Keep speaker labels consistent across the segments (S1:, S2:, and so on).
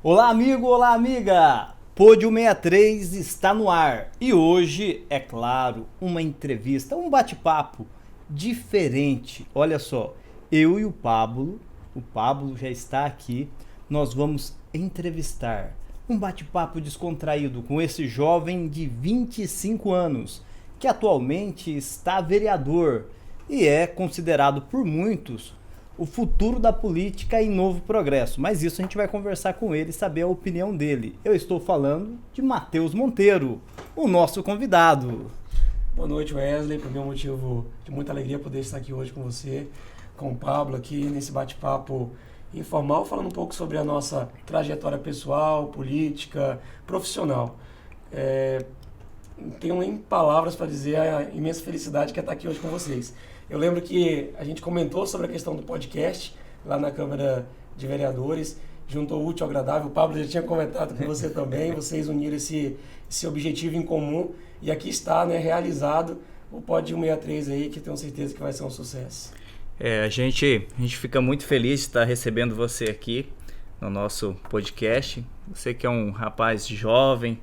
S1: Olá, amigo, olá, amiga! Pódio 63 está no ar e hoje, é claro, uma entrevista, um bate-papo diferente. Olha só, eu e o Pablo já está aqui, nós vamos entrevistar um bate-papo descontraído com esse jovem de 25 anos, que atualmente está vereador e é considerado por muitos o futuro da política em Novo Progresso. Mas isso a gente vai conversar com ele e saber a opinião dele. Eu estou falando de Matheus Monteiro, o nosso convidado.
S2: Boa noite, Wesley. Para mim é um motivo de muita alegria poder estar aqui hoje com você, com o Pablo, aqui nesse bate-papo informal, falando um pouco sobre a nossa trajetória pessoal, política, profissional. Não tenho nem palavras para dizer a imensa felicidade que é estar aqui hoje com vocês. Eu lembro que a gente comentou sobre a questão do podcast lá na Câmara de Vereadores, juntou o útil ao agradável. O Pablo já tinha comentado com você também, vocês uniram esse objetivo em comum e aqui está, né, realizado o Pódio 163 aí, que tenho certeza que vai ser um sucesso.
S3: A gente fica muito feliz de estar recebendo você aqui no nosso podcast. Você que é um rapaz jovem,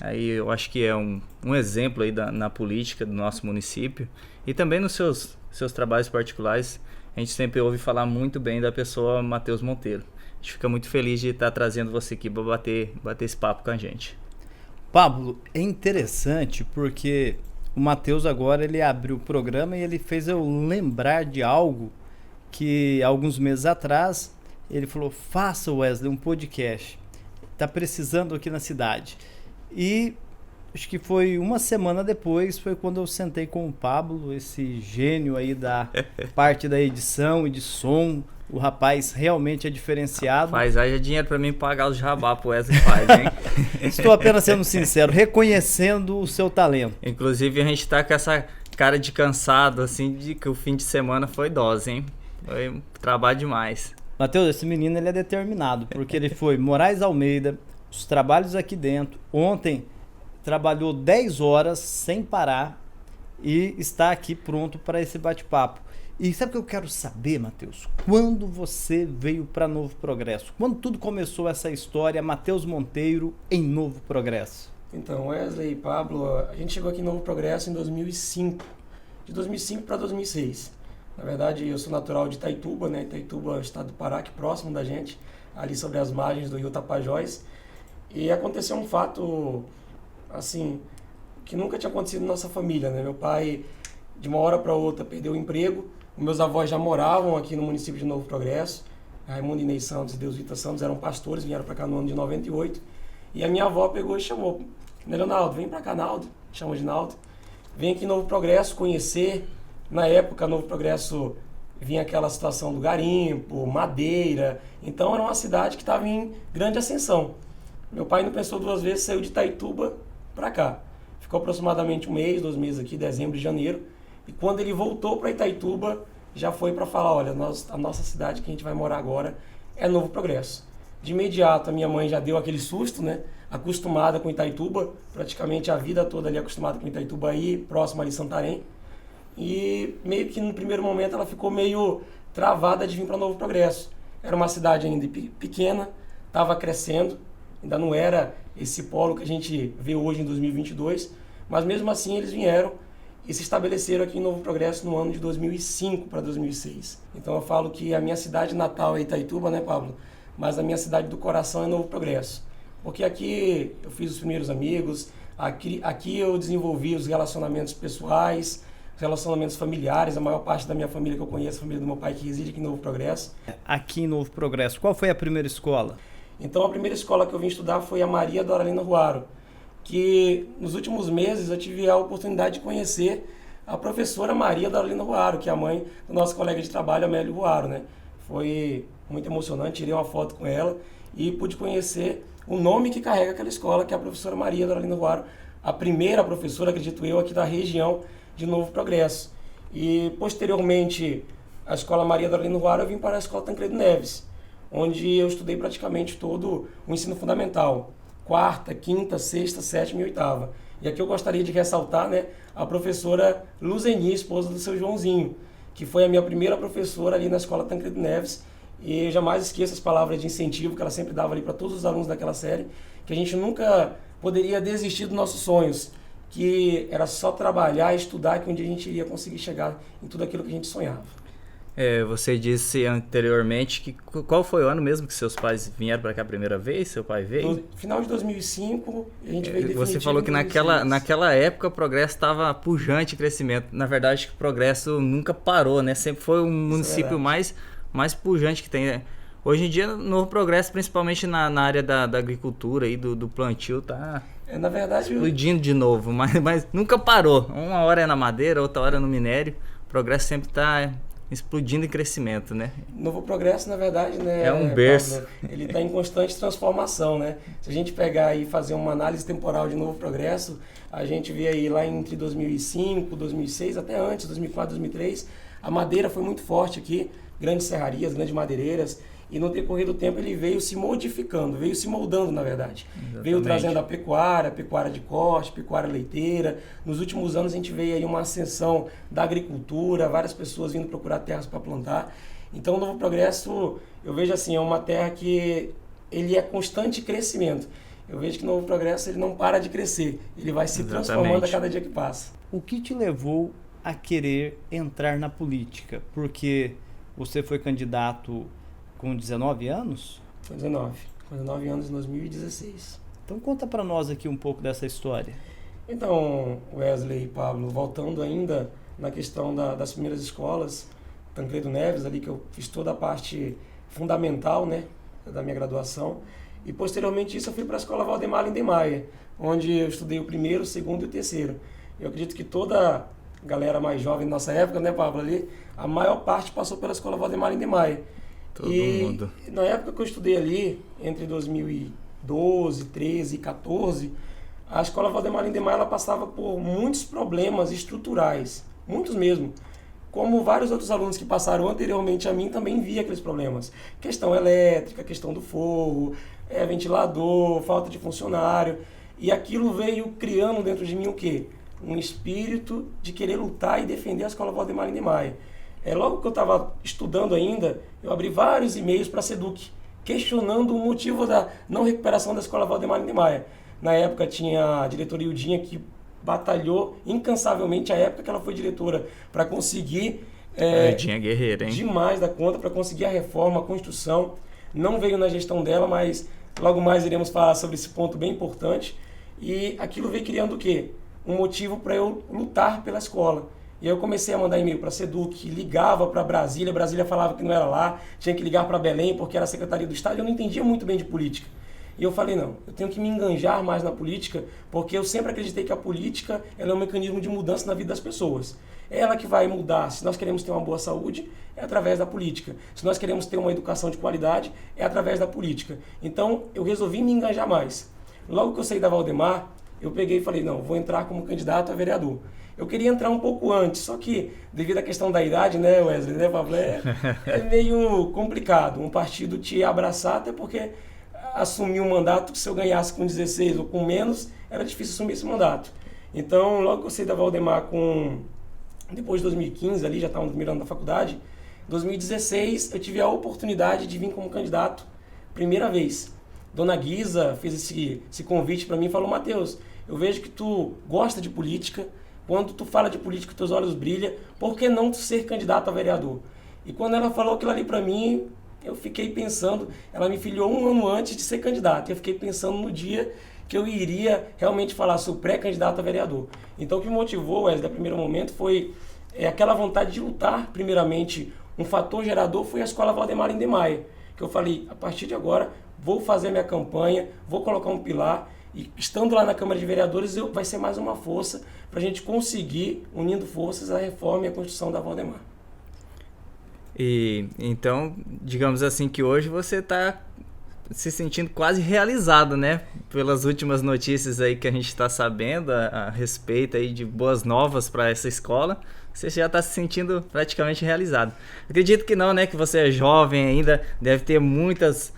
S3: aí eu acho que é um exemplo aí na política do nosso município e também nos seus trabalhos particulares. A gente sempre ouve falar muito bem da pessoa Matheus Monteiro. A gente fica muito feliz de estar trazendo você aqui para bater esse papo com a gente.
S1: Pablo, é interessante porque o Matheus agora ele abriu o programa e ele fez eu lembrar de algo que alguns meses atrás ele falou: faça, Wesley, um podcast. Tá precisando aqui na cidade. E acho que foi uma semana depois, foi quando eu sentei com o Pablo, esse gênio aí da parte da edição e de som. O rapaz realmente é diferenciado.
S3: Faz, haja dinheiro pra mim pagar os jabá pro Wesley faz, hein?
S1: Estou apenas sendo sincero, reconhecendo o seu talento.
S3: Inclusive a gente tá com essa cara de cansado, assim, de que o fim de semana foi dose, hein? Foi um trabalho demais.
S1: Matheus, esse menino ele é determinado, porque ele foi Moraes Almeida, os trabalhos aqui dentro. Ontem trabalhou 10 horas sem parar e está aqui pronto para esse bate-papo. E sabe o que eu quero saber, Matheus? Quando você veio para Novo Progresso? Quando tudo começou essa história, Matheus Monteiro em Novo Progresso?
S2: Então, Wesley e Pablo, a gente chegou aqui em Novo Progresso em 2005. De 2005 para 2006. Na verdade, eu sou natural de Itaituba, né? Itaituba é o estado do Pará, aqui próximo da gente, ali sobre as margens do rio Tapajós. E aconteceu um fato, assim, que nunca tinha acontecido na nossa família, né? Meu pai, de uma hora para outra, perdeu o emprego. Meus avós já moravam aqui no município de Novo Progresso. Raimundo e Inês Santos e Deus Vita Santos eram pastores, vieram para cá no ano de 98. E a minha avó pegou e chamou: Leonardo, vem para cá, Naldo. Chamou de Naldo. Vem aqui em Novo Progresso conhecer. Na época, Novo Progresso vinha aquela situação do garimpo, madeira. Então, era uma cidade que estava em grande ascensão. Meu pai não pensou duas vezes, saiu de Itaituba para cá. Ficou aproximadamente um mês, 2 meses aqui, dezembro e janeiro. E quando ele voltou para Itaituba, já foi para falar: olha, a nossa cidade que a gente vai morar agora é Novo Progresso. De imediato, a minha mãe já deu aquele susto, né? Acostumada com Itaituba, praticamente a vida toda ali acostumada com Itaituba, aí próximo ali Santarém. E meio que no primeiro momento ela ficou meio travada de vir para Novo Progresso. Era uma cidade ainda pequena, estava crescendo, ainda não era esse polo que a gente vê hoje em 2022, mas mesmo assim eles vieram e se estabeleceram aqui em Novo Progresso no ano de 2005 para 2006. Então eu falo que a minha cidade natal é Itaituba, né, Pablo? Mas a minha cidade do coração é Novo Progresso. Porque aqui eu fiz os primeiros amigos, aqui eu desenvolvi os relacionamentos pessoais, relacionamentos familiares. A maior parte da minha família que eu conheço, a família do meu pai que reside aqui em Novo Progresso.
S1: Aqui em Novo Progresso, qual foi a primeira escola?
S2: Então a primeira escola que eu vim estudar foi a Maria Doralina Ruaro, que nos últimos meses eu tive a oportunidade de conhecer a professora Maria Doralina Ruaro, que é a mãe do nosso colega de trabalho, Amélio Ruaro, né? Foi muito emocionante, tirei uma foto com ela e pude conhecer o nome que carrega aquela escola, que é a professora Maria Doralina Ruaro, a primeira professora, acredito eu, aqui da região de Novo Progresso. E posteriormente, a escola Maria Doralina Ruaro, eu vim para a escola Tancredo Neves, onde eu estudei praticamente todo o ensino fundamental, 4ª, 5ª, 6ª, 7ª e 8ª. E aqui eu gostaria de ressaltar, né, a professora Luzeni, esposa do seu Joãozinho, que foi a minha primeira professora ali na escola Tancredo Neves E eu jamais esqueço as palavras de incentivo que ela sempre dava ali para todos os alunos daquela série, que a gente nunca poderia desistir dos nossos sonhos, que era só trabalhar e estudar que um dia a gente iria conseguir chegar em tudo aquilo que a gente sonhava.
S3: Você disse anteriormente que qual foi o ano mesmo que seus pais vieram para cá a primeira vez? Seu pai veio?
S2: No final de 2005, a gente veio definitivo.
S3: Você falou que naquela época o Progresso estava pujante em crescimento. Na verdade, o Progresso nunca parou, né? Sempre foi o município mais pujante que tem, né? Hoje em dia, Novo Progresso, principalmente na área da agricultura e do plantio, tá
S2: na verdade,
S3: explodindo de novo, mas nunca parou. Uma hora é na madeira, outra hora é no minério. O Progresso sempre está explodindo em crescimento, né?
S2: Novo Progresso, na verdade, né,
S3: é um berço.
S2: Pablo, ele está em constante transformação, né? Se a gente pegar e fazer uma análise temporal de Novo Progresso, a gente vê aí lá entre 2005, 2006, até antes, 2004, 2003, a madeira foi muito forte aqui, grandes serrarias, grandes madeireiras, e no decorrer do tempo ele veio se modificando, veio se moldando, na verdade. Exatamente. Veio trazendo a pecuária de corte, pecuária leiteira. Nos últimos anos a gente veio aí uma ascensão da agricultura, várias pessoas vindo procurar terras para plantar. Então o Novo Progresso, eu vejo assim, é uma terra que ele é constante crescimento. Eu vejo que o Novo Progresso ele não para de crescer, ele vai se transformando a cada dia que passa.
S1: O que te levou a querer entrar na política? Porque você foi candidato com 19 anos?
S2: Com 19 anos em 2016.
S1: Então conta para nós aqui um pouco dessa história.
S2: Então, Wesley e Pablo, voltando ainda na questão das primeiras escolas, Tancredo Neves, ali que eu fiz toda a parte fundamental, né, da minha graduação, e posteriormente isso eu fui para a escola Valdemar Lindemeyer, onde eu estudei o primeiro, o segundo e o terceiro. Eu acredito que toda a galera mais jovem da nossa época, né, Pablo, ali, a maior parte passou pela escola Valdemar Lindemeyer.
S3: Todo mundo.
S2: Na época que eu estudei ali, entre 2012, 13 e 14, a escola Valdemar Lindemeyer ela passava por muitos problemas estruturais, muitos mesmo. Como vários outros alunos que passaram anteriormente a mim também via aqueles problemas. Questão elétrica, questão do forro, ventilador, falta de funcionário. E aquilo veio criando dentro de mim o quê? Um espírito de querer lutar e defender a escola Valdemar Lindemeyer. Logo que eu estava estudando ainda, eu abri vários e-mails para a SEDUC, questionando o motivo da não recuperação da escola Valdemar Lindemeyer. Na época tinha a diretora Ildinha que batalhou incansavelmente a época que ela foi diretora para conseguir
S3: Ildinha guerreira, hein?
S2: Demais da conta para conseguir a reforma, a construção. Não veio na gestão dela, mas logo mais iremos falar sobre esse ponto bem importante. E aquilo veio criando o quê? Um motivo para eu lutar pela escola. E aí eu comecei a mandar e-mail para a SEDUC, ligava para Brasília falava que não era lá, tinha que ligar para Belém porque era a Secretaria do Estado, eu não entendia muito bem de política. E eu falei, não, eu tenho que me enganjar mais na política, porque eu sempre acreditei que a política ela é um mecanismo de mudança na vida das pessoas. É ela que vai mudar. Se nós queremos ter uma boa saúde, é através da política. Se nós queremos ter uma educação de qualidade, é através da política. Então, eu resolvi me engajar mais. Logo que eu saí da Valdemar, eu peguei e falei, não, vou entrar como candidato a vereador. Eu queria entrar um pouco antes, só que devido à questão da idade, né, Wesley, né, Pablo, é meio complicado um partido te abraçar, até porque assumir um mandato, se eu ganhasse com 16 ou com menos, era difícil assumir esse mandato. Então, logo que eu saí da Valdemar, depois de 2015, ali já estava no primeiro ano da faculdade, em 2016 eu tive a oportunidade de vir como candidato, primeira vez. Dona Guisa fez esse convite para mim e falou, Matheus, eu vejo que tu gosta de política, quando tu fala de política, teus olhos brilham, por que não tu ser candidato a vereador? E quando ela falou aquilo ali para mim, eu fiquei pensando, ela me filiou um ano antes de ser candidato, eu fiquei pensando no dia que eu iria realmente falar, sou pré-candidato a vereador. Então o que me motivou, Wesley, no primeiro momento, foi aquela vontade de lutar, primeiramente, um fator gerador foi a escola Valdemar Lindemeyer, que eu falei, a partir de agora, vou fazer minha campanha, vou colocar um pilar, e estando lá na Câmara de Vereadores, vai ser mais uma força para a gente conseguir, unindo forças, a reforma e a construção da Valdemar.
S3: E então, digamos assim, que hoje você está se sentindo quase realizado, né? Pelas últimas notícias aí que a gente está sabendo a respeito aí de boas novas para essa escola, você já está se sentindo praticamente realizado. Acredito que não, né? Que você é jovem ainda, deve ter muitas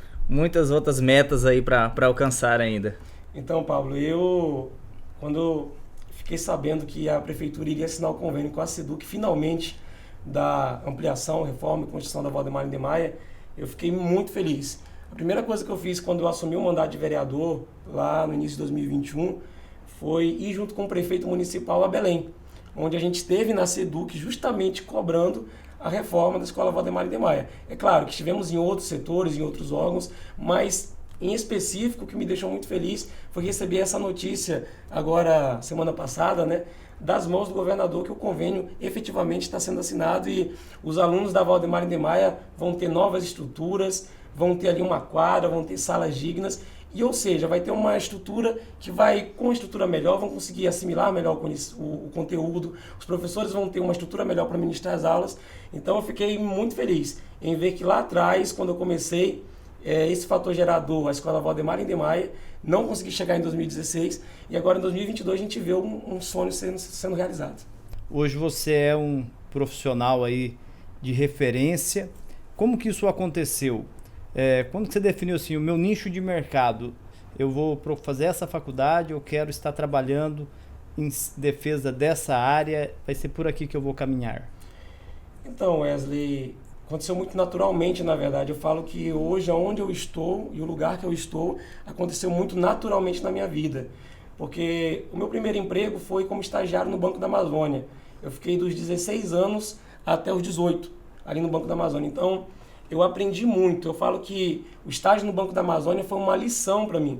S3: outras metas aí para alcançar ainda.
S2: Então, Pablo, quando fiquei sabendo que a Prefeitura iria assinar o convênio com a SEDUC, finalmente, da ampliação, reforma e construção da Valdemar Lindemeyer, eu fiquei muito feliz. A primeira coisa que eu fiz quando eu assumi o mandato de vereador, lá no início de 2021, foi ir junto com o prefeito municipal a Belém, onde a gente esteve na SEDUC justamente cobrando a reforma da Escola Valdemar de Maia. É claro que estivemos em outros setores, em outros órgãos, mas em específico o que me deixou muito feliz foi receber essa notícia agora, semana passada, né, das mãos do governador, que o convênio efetivamente está sendo assinado e os alunos da Valdemar de Maia vão ter novas estruturas, vão ter ali uma quadra, vão ter salas dignas, e ou seja, vai ter uma estrutura que vai, com uma estrutura melhor, vão conseguir assimilar melhor o conteúdo, os professores vão ter uma estrutura melhor para ministrar as aulas. Então eu fiquei muito feliz em ver que lá atrás, quando eu comecei, esse fator gerador, a Escola Valdemar de Maia, não consegui chegar em 2016, e agora em 2022 a gente vê um sonho sendo realizado.
S1: Hoje você é um profissional aí de referência. Como que isso aconteceu? Quando você definiu assim, o meu nicho de mercado, eu vou fazer essa faculdade, eu quero estar trabalhando em defesa dessa área, vai ser por aqui que eu vou caminhar?
S2: Então, Wesley, aconteceu muito naturalmente, na verdade. Eu falo que hoje, onde eu estou e o lugar que eu estou, aconteceu muito naturalmente na minha vida. Porque o meu primeiro emprego foi como estagiário no Banco da Amazônia. Eu fiquei dos 16 anos até os 18, ali no Banco da Amazônia. Então, eu aprendi muito. Eu falo que o estágio no Banco da Amazônia foi uma lição para mim.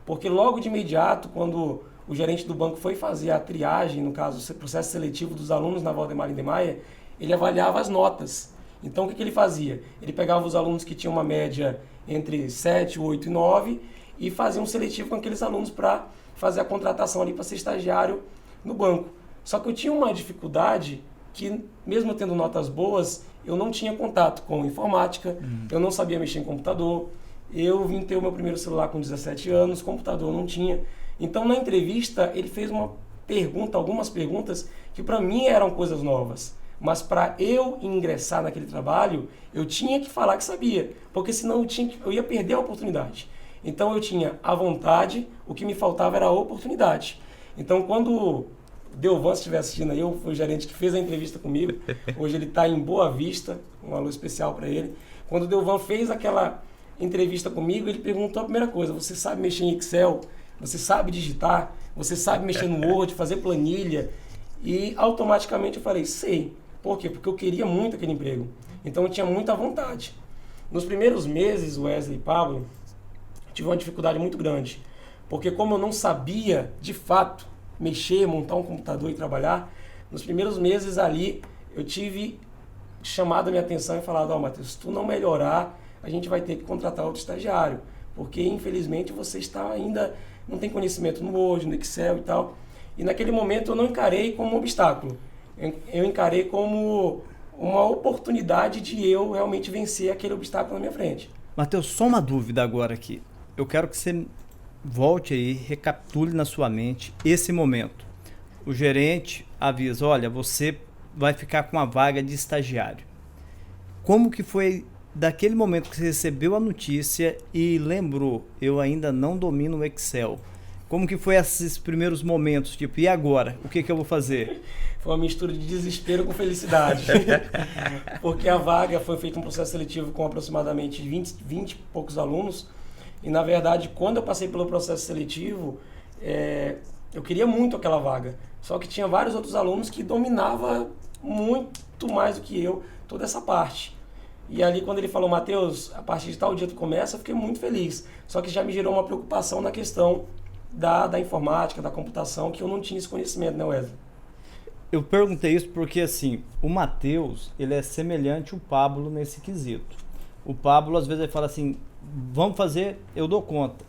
S2: Porque logo de imediato, quando o gerente do banco foi fazer a triagem, no caso, o processo seletivo dos alunos na Valdemar de Maia, ele avaliava as notas. Então, o que ele fazia? Ele pegava os alunos que tinham uma média entre 7, 8 e 9 e fazia um seletivo com aqueles alunos para fazer a contratação ali para ser estagiário no banco. Só que eu tinha uma dificuldade que, mesmo tendo notas boas, eu não tinha contato com informática, eu não sabia mexer em computador, eu vim ter o meu primeiro celular com 17 anos, computador eu não tinha. Então, na entrevista, ele fez algumas perguntas que para mim eram coisas novas. Mas para eu ingressar naquele trabalho, eu tinha que falar que sabia, porque senão eu ia perder a oportunidade. Então eu tinha a vontade, o que me faltava era a oportunidade. Então quando o Delvan estiver assistindo aí, eu fui o gerente que fez a entrevista comigo, hoje ele está em Boa Vista, um alô especial para ele. Quando o Delvan fez aquela entrevista comigo, ele perguntou a primeira coisa: você sabe mexer em Excel? Você sabe digitar? Você sabe mexer no Word, fazer planilha? E automaticamente eu falei, sei. Por quê? Porque eu queria muito aquele emprego. Então eu tinha muita vontade. Nos primeiros meses, Wesley e Pablo, tive uma dificuldade muito grande. Porque como eu não sabia, de fato, mexer, montar um computador e trabalhar, nos primeiros meses ali, eu tive chamado a minha atenção e falado, Matheus, se tu não melhorar, a gente vai ter que contratar outro estagiário. Porque, infelizmente, você não tem conhecimento no Word, no Excel e tal. E naquele momento eu não encarei como um obstáculo. Eu encarei como uma oportunidade de eu realmente vencer aquele obstáculo na minha frente.
S1: Matheus, só uma dúvida agora aqui. Eu quero que você volte aí, recapitule na sua mente esse momento. O gerente avisa, olha, você vai ficar com a vaga de estagiário. Como que foi daquele momento que você recebeu a notícia e lembrou, eu ainda não domino o Excel? Como que foi esses primeiros momentos? Tipo, e agora? O que eu vou fazer?
S2: Foi uma mistura de desespero com felicidade. Porque a vaga foi feita um processo seletivo com aproximadamente 20 e poucos alunos. E, na verdade, quando eu passei pelo processo seletivo, eu queria muito aquela vaga. Só que tinha vários outros alunos que dominavam muito mais do que eu toda essa parte. E ali, quando ele falou, Matheus, a partir de tal dia tu começa, eu fiquei muito feliz. Só que já me gerou uma preocupação na questão da informática, da computação, que eu não tinha esse conhecimento, né, Wesley?
S1: Eu perguntei isso porque, assim, o Matheus, ele é semelhante ao Pablo nesse quesito. O Pablo, às vezes, ele fala assim, vamos fazer, eu dou conta.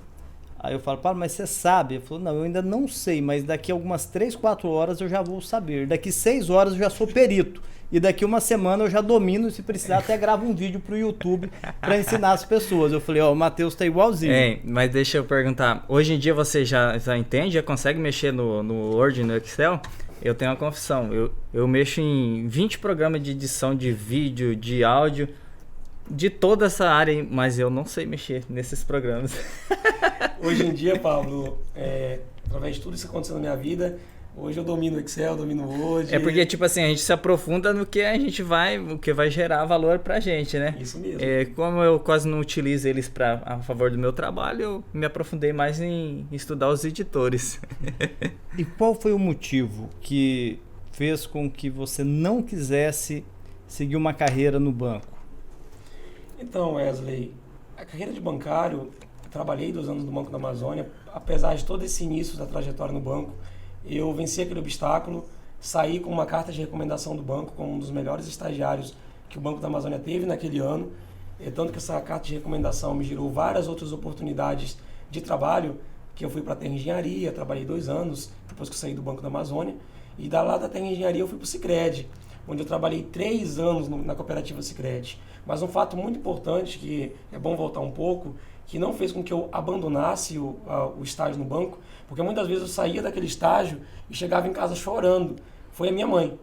S1: Aí eu falo, Pablo, mas você sabe? Ele falou, não, eu ainda não sei, mas daqui a algumas 3, 4 horas eu já vou saber. Daqui 6 horas eu já sou perito. E daqui uma semana eu já domino, e se precisar até gravo um vídeo pro YouTube para ensinar as pessoas. Eu falei, o Matheus tá igualzinho.
S3: Mas deixa eu perguntar, hoje em dia você já entende, já consegue mexer no Word e no Excel? Eu tenho uma confissão, eu mexo em 20 programas de edição de vídeo, de áudio, de toda essa área, mas eu não sei mexer nesses programas.
S2: Hoje em dia, Pablo, através de tudo isso que aconteceu na minha vida, Hoje eu domino Excel, domino Word.
S3: É porque, tipo assim, a gente se aprofunda no que o que vai gerar valor pra gente, né?
S2: Isso mesmo.
S3: Como eu quase não utilizo eles a favor do meu trabalho, eu me aprofundei mais em estudar os editores.
S1: E qual foi o motivo que fez com que você não quisesse seguir uma carreira no banco?
S2: Então, Wesley, a carreira de bancário, trabalhei 2 anos no Banco da Amazônia, apesar de todo esse início da trajetória no banco, eu venci aquele obstáculo, saí com uma carta de recomendação do banco como um dos melhores estagiários que o Banco da Amazônia teve naquele ano, tanto que essa carta de recomendação me gerou várias outras oportunidades de trabalho, que eu fui para a Terra Engenharia, trabalhei 2 anos depois que eu saí do Banco da Amazônia, e lá da Terra Engenharia eu fui para o Sicredi, onde eu trabalhei 3 anos na cooperativa Sicredi. Mas um fato muito importante, que é bom voltar um pouco, que não fez com que eu abandonasse o estágio no banco, porque muitas vezes eu saía daquele estágio e chegava em casa chorando, foi a minha mãe.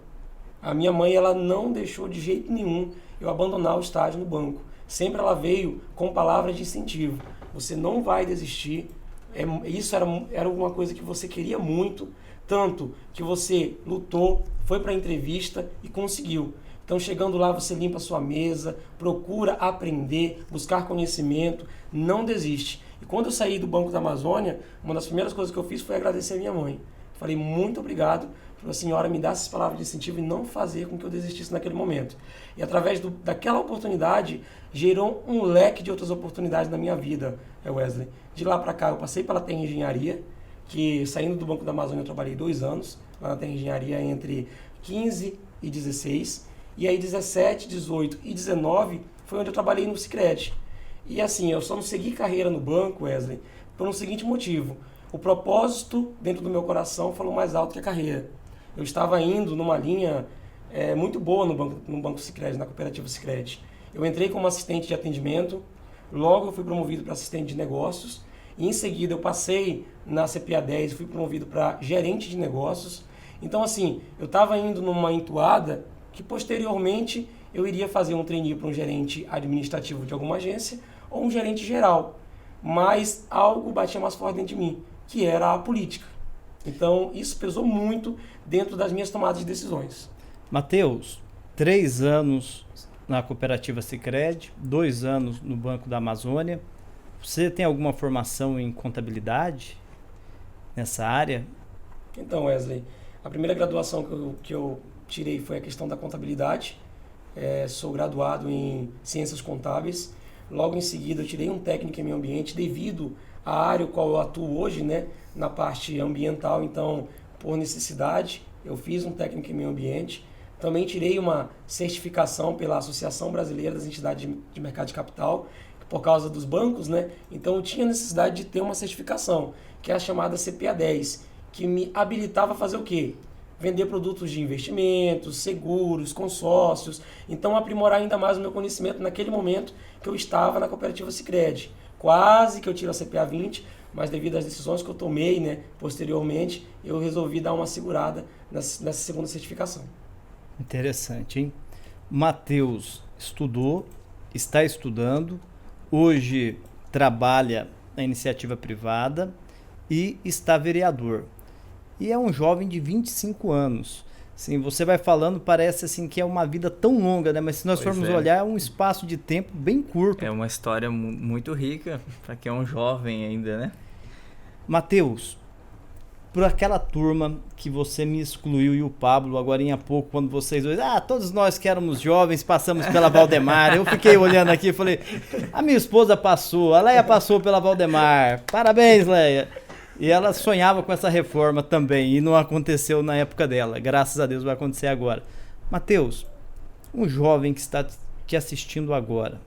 S2: A minha mãe, ela não deixou de jeito nenhum eu abandonar o estágio no banco. Sempre ela veio com palavras de incentivo. Você não vai desistir. Isso era uma coisa que você queria muito, tanto que você lutou, foi para a entrevista e conseguiu. Então, chegando lá, você limpa a sua mesa, procura aprender, buscar conhecimento, não desiste. E quando eu saí do Banco da Amazônia, uma das primeiras coisas que eu fiz foi agradecer a minha mãe. Falei, muito obrigado por a senhora me dar essas palavras de incentivo e não fazer com que eu desistisse naquele momento. E através daquela oportunidade, gerou um leque de outras oportunidades na minha vida, Wesley. De lá para cá, eu passei pela Terra Engenharia, que saindo do Banco da Amazônia eu trabalhei 2 anos, lá na Terra Engenharia entre 15 e 16. E aí 17, 18 e 19 foi onde eu trabalhei no Sicredi. E assim, eu só não segui carreira no banco, Wesley, por um seguinte motivo. O propósito dentro do meu coração falou mais alto que a carreira. Eu estava indo numa linha muito boa no banco Sicredi, na cooperativa Sicredi. Eu entrei como assistente de atendimento, logo eu fui promovido para assistente de negócios, e em seguida eu passei na CPA 10 e fui promovido para gerente de negócios. Então assim, eu estava indo numa entoada que posteriormente eu iria fazer um trainee para um gerente administrativo de alguma agência ou um gerente geral. Mas algo batia mais forte dentro de mim, que era a política. Então isso pesou muito dentro das minhas tomadas de decisões.
S1: Matheus, 3 anos na cooperativa Sicredi, 2 anos no Banco da Amazônia. Você tem alguma formação em contabilidade nessa área?
S2: Então, Wesley, a primeira graduação que eu tirei foi a questão da contabilidade. Sou graduado em ciências contábeis. Logo em seguida eu tirei um técnico em meio ambiente devido à área qual eu atuo hoje, né, na parte ambiental. Então, por necessidade, eu fiz um técnico em meio ambiente. Também tirei uma certificação pela Associação Brasileira das Entidades de Mercado de Capital, por causa dos bancos, né? Então eu tinha necessidade de ter uma certificação, que é a chamada CPA 10, que me habilitava a fazer o quê? Vender produtos de investimentos, seguros, consórcios. Então, aprimorar ainda mais o meu conhecimento naquele momento que eu estava na cooperativa Sicredi. Quase que eu tiro a CPA 20, mas devido às decisões que eu tomei, né, posteriormente, eu resolvi dar uma segurada nessa segunda certificação.
S1: Interessante, hein? Matheus estudou, está estudando, hoje trabalha na iniciativa privada e está vereador. E é um jovem de 25 anos. Assim, você vai falando, parece assim que é uma vida tão longa, né? Mas se nós formos olhar, é um espaço de tempo bem curto.
S3: É uma história muito rica para quem é um jovem ainda, né?
S1: Matheus, por aquela turma que você me excluiu e o Pablo, agora há pouco, quando vocês dois... todos nós que éramos jovens passamos pela Valdemar. Eu fiquei olhando aqui e falei, a minha esposa passou, a Leia passou pela Valdemar. Parabéns, Leia. E ela sonhava com essa reforma também, e não aconteceu na época dela. Graças a Deus vai acontecer agora. Matheus, um jovem que está te assistindo agora,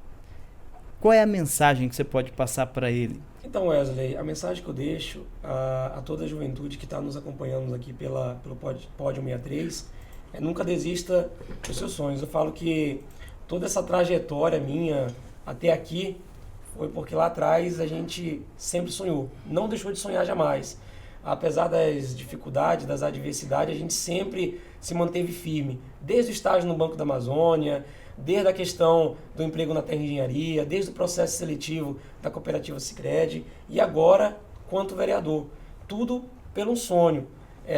S1: qual é a mensagem que você pode passar para ele?
S2: Então, Wesley, a mensagem que eu deixo a toda a juventude que está nos acompanhando aqui pelo Pódio 63 é nunca desista dos seus sonhos. Eu falo que toda essa trajetória minha até aqui foi porque lá atrás a gente sempre sonhou, não deixou de sonhar jamais. Apesar das dificuldades, das adversidades, a gente sempre se manteve firme. Desde o estágio no Banco da Amazônia, desde a questão do emprego na Terra Engenharia, desde o processo seletivo da cooperativa Sicredi e agora, quanto vereador. Tudo pelo sonho.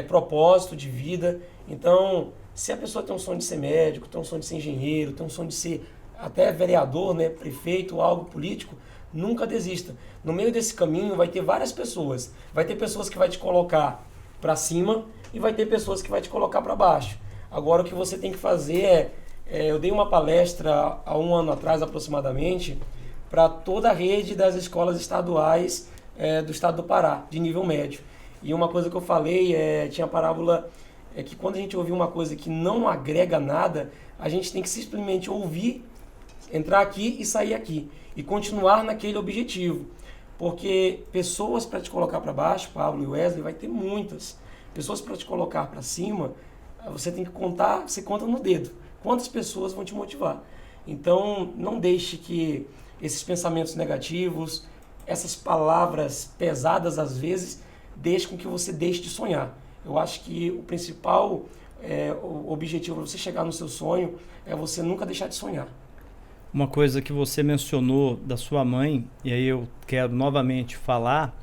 S2: propósito de vida. Então, se a pessoa tem um sonho de ser médico, tem um sonho de ser engenheiro, tem um sonho de ser até vereador, né, prefeito, algo político, nunca desista. No meio desse caminho vai ter várias pessoas. Vai ter pessoas que vai te colocar para cima e vai ter pessoas que vai te colocar para baixo. Agora o que você tem que fazer eu dei uma palestra há 1 ano atrás aproximadamente para toda a rede das escolas estaduais do estado do Pará, de nível médio. E uma coisa que eu falei, tinha a parábola, que quando a gente ouvir uma coisa que não agrega nada, a gente tem que simplesmente ouvir, entrar aqui e sair aqui. E continuar naquele objetivo. Porque pessoas para te colocar para baixo, Pablo e Wesley, vai ter muitas. Pessoas para te colocar para cima, você tem que contar, você conta no dedo. Quantas pessoas vão te motivar? Então, não deixe que esses pensamentos negativos, essas palavras pesadas às vezes, deixem com que você deixe de sonhar. Eu acho que o principal o objetivo para você chegar no seu sonho é você nunca deixar de sonhar.
S1: Uma coisa que você mencionou da sua mãe, e aí eu quero novamente falar,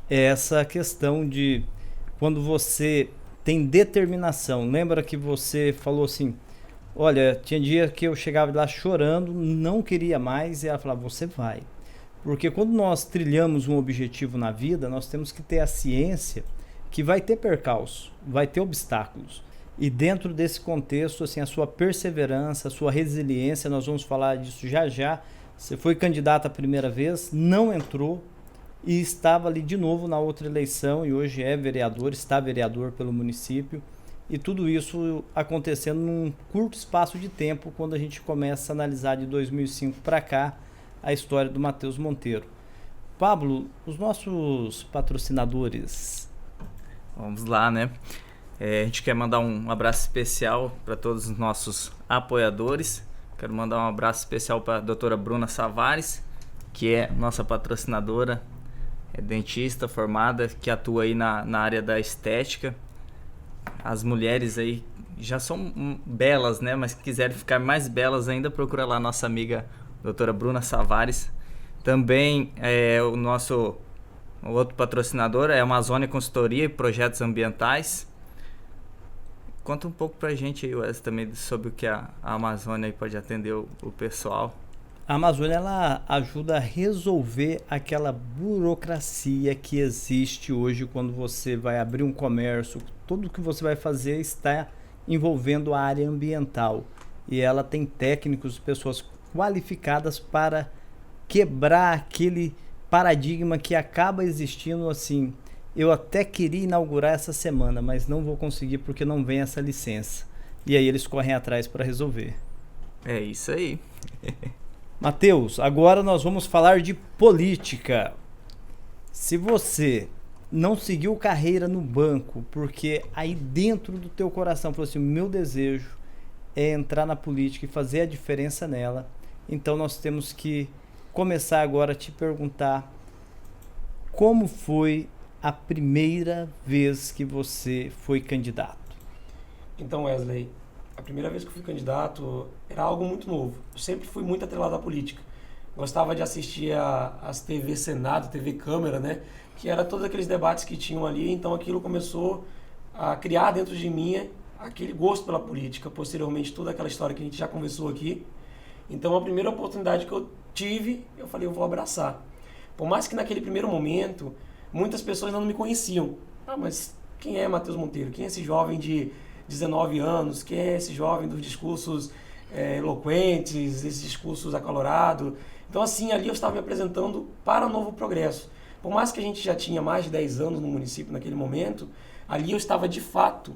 S1: é essa questão de quando você tem determinação. Lembra que você falou assim, olha, tinha dia que eu chegava lá chorando, não queria mais, e ela falava, você vai. Porque quando nós trilhamos um objetivo na vida, nós temos que ter a ciência que vai ter percalços, vai ter obstáculos. E dentro desse contexto, assim, a sua perseverança, a sua resiliência, nós vamos falar disso já já. Você foi candidato a primeira vez, não entrou e estava ali de novo na outra eleição e hoje é vereador, está vereador pelo município. E tudo isso acontecendo num curto espaço de tempo quando a gente começa a analisar de 2005 para cá a história do Matheus Monteiro. Pablo, os nossos patrocinadores...
S3: Vamos lá, né? A gente quer mandar um abraço especial para todos os nossos apoiadores. Quero mandar um abraço especial para a doutora Bruna Savares, que é nossa patrocinadora, é dentista formada, que atua aí na área da estética. As mulheres aí já são belas, né? Mas se quiserem ficar mais belas ainda, procura lá a nossa amiga doutora Bruna Savares. Também o nosso outro patrocinador é a Amazônia Consultoria e Projetos Ambientais. Conta um pouco pra gente aí, Wesley, também sobre o que a Amazônia aí pode atender o pessoal.
S1: A Amazônia, ela ajuda a resolver aquela burocracia que existe hoje quando você vai abrir um comércio. Tudo que você vai fazer está envolvendo a área ambiental. E ela tem técnicos, pessoas qualificadas para quebrar aquele paradigma que acaba existindo assim. Eu até queria inaugurar essa semana, mas não vou conseguir porque não vem essa licença. E aí eles correm atrás para resolver.
S3: É isso aí.
S1: Matheus, agora nós vamos falar de política. Se você não seguiu carreira no banco, porque aí dentro do teu coração falou assim, meu desejo é entrar na política e fazer a diferença nela, então nós temos que começar agora a te perguntar como foi a primeira vez que você foi candidato.
S2: Então, Wesley, a primeira vez que eu fui candidato era algo muito novo. Eu sempre fui muito atrelado à política. Gostava de assistir as TV Senado, TV Câmara, né? Que era todos aqueles debates que tinham ali. Então aquilo começou a criar dentro de mim aquele gosto pela política. Posteriormente, toda aquela história que a gente já conversou aqui. Então a primeira oportunidade que eu tive, eu falei, eu vou abraçar. Por mais que naquele primeiro momento, muitas pessoas não me conheciam. Ah, mas quem é Matheus Monteiro? Quem é esse jovem de 19 anos? Quem é esse jovem dos discursos eloquentes, esses discursos acalorados? Então, assim, ali eu estava me apresentando para o Novo Progresso. Por mais que a gente já tinha mais de 10 anos no município naquele momento, ali eu estava, de fato,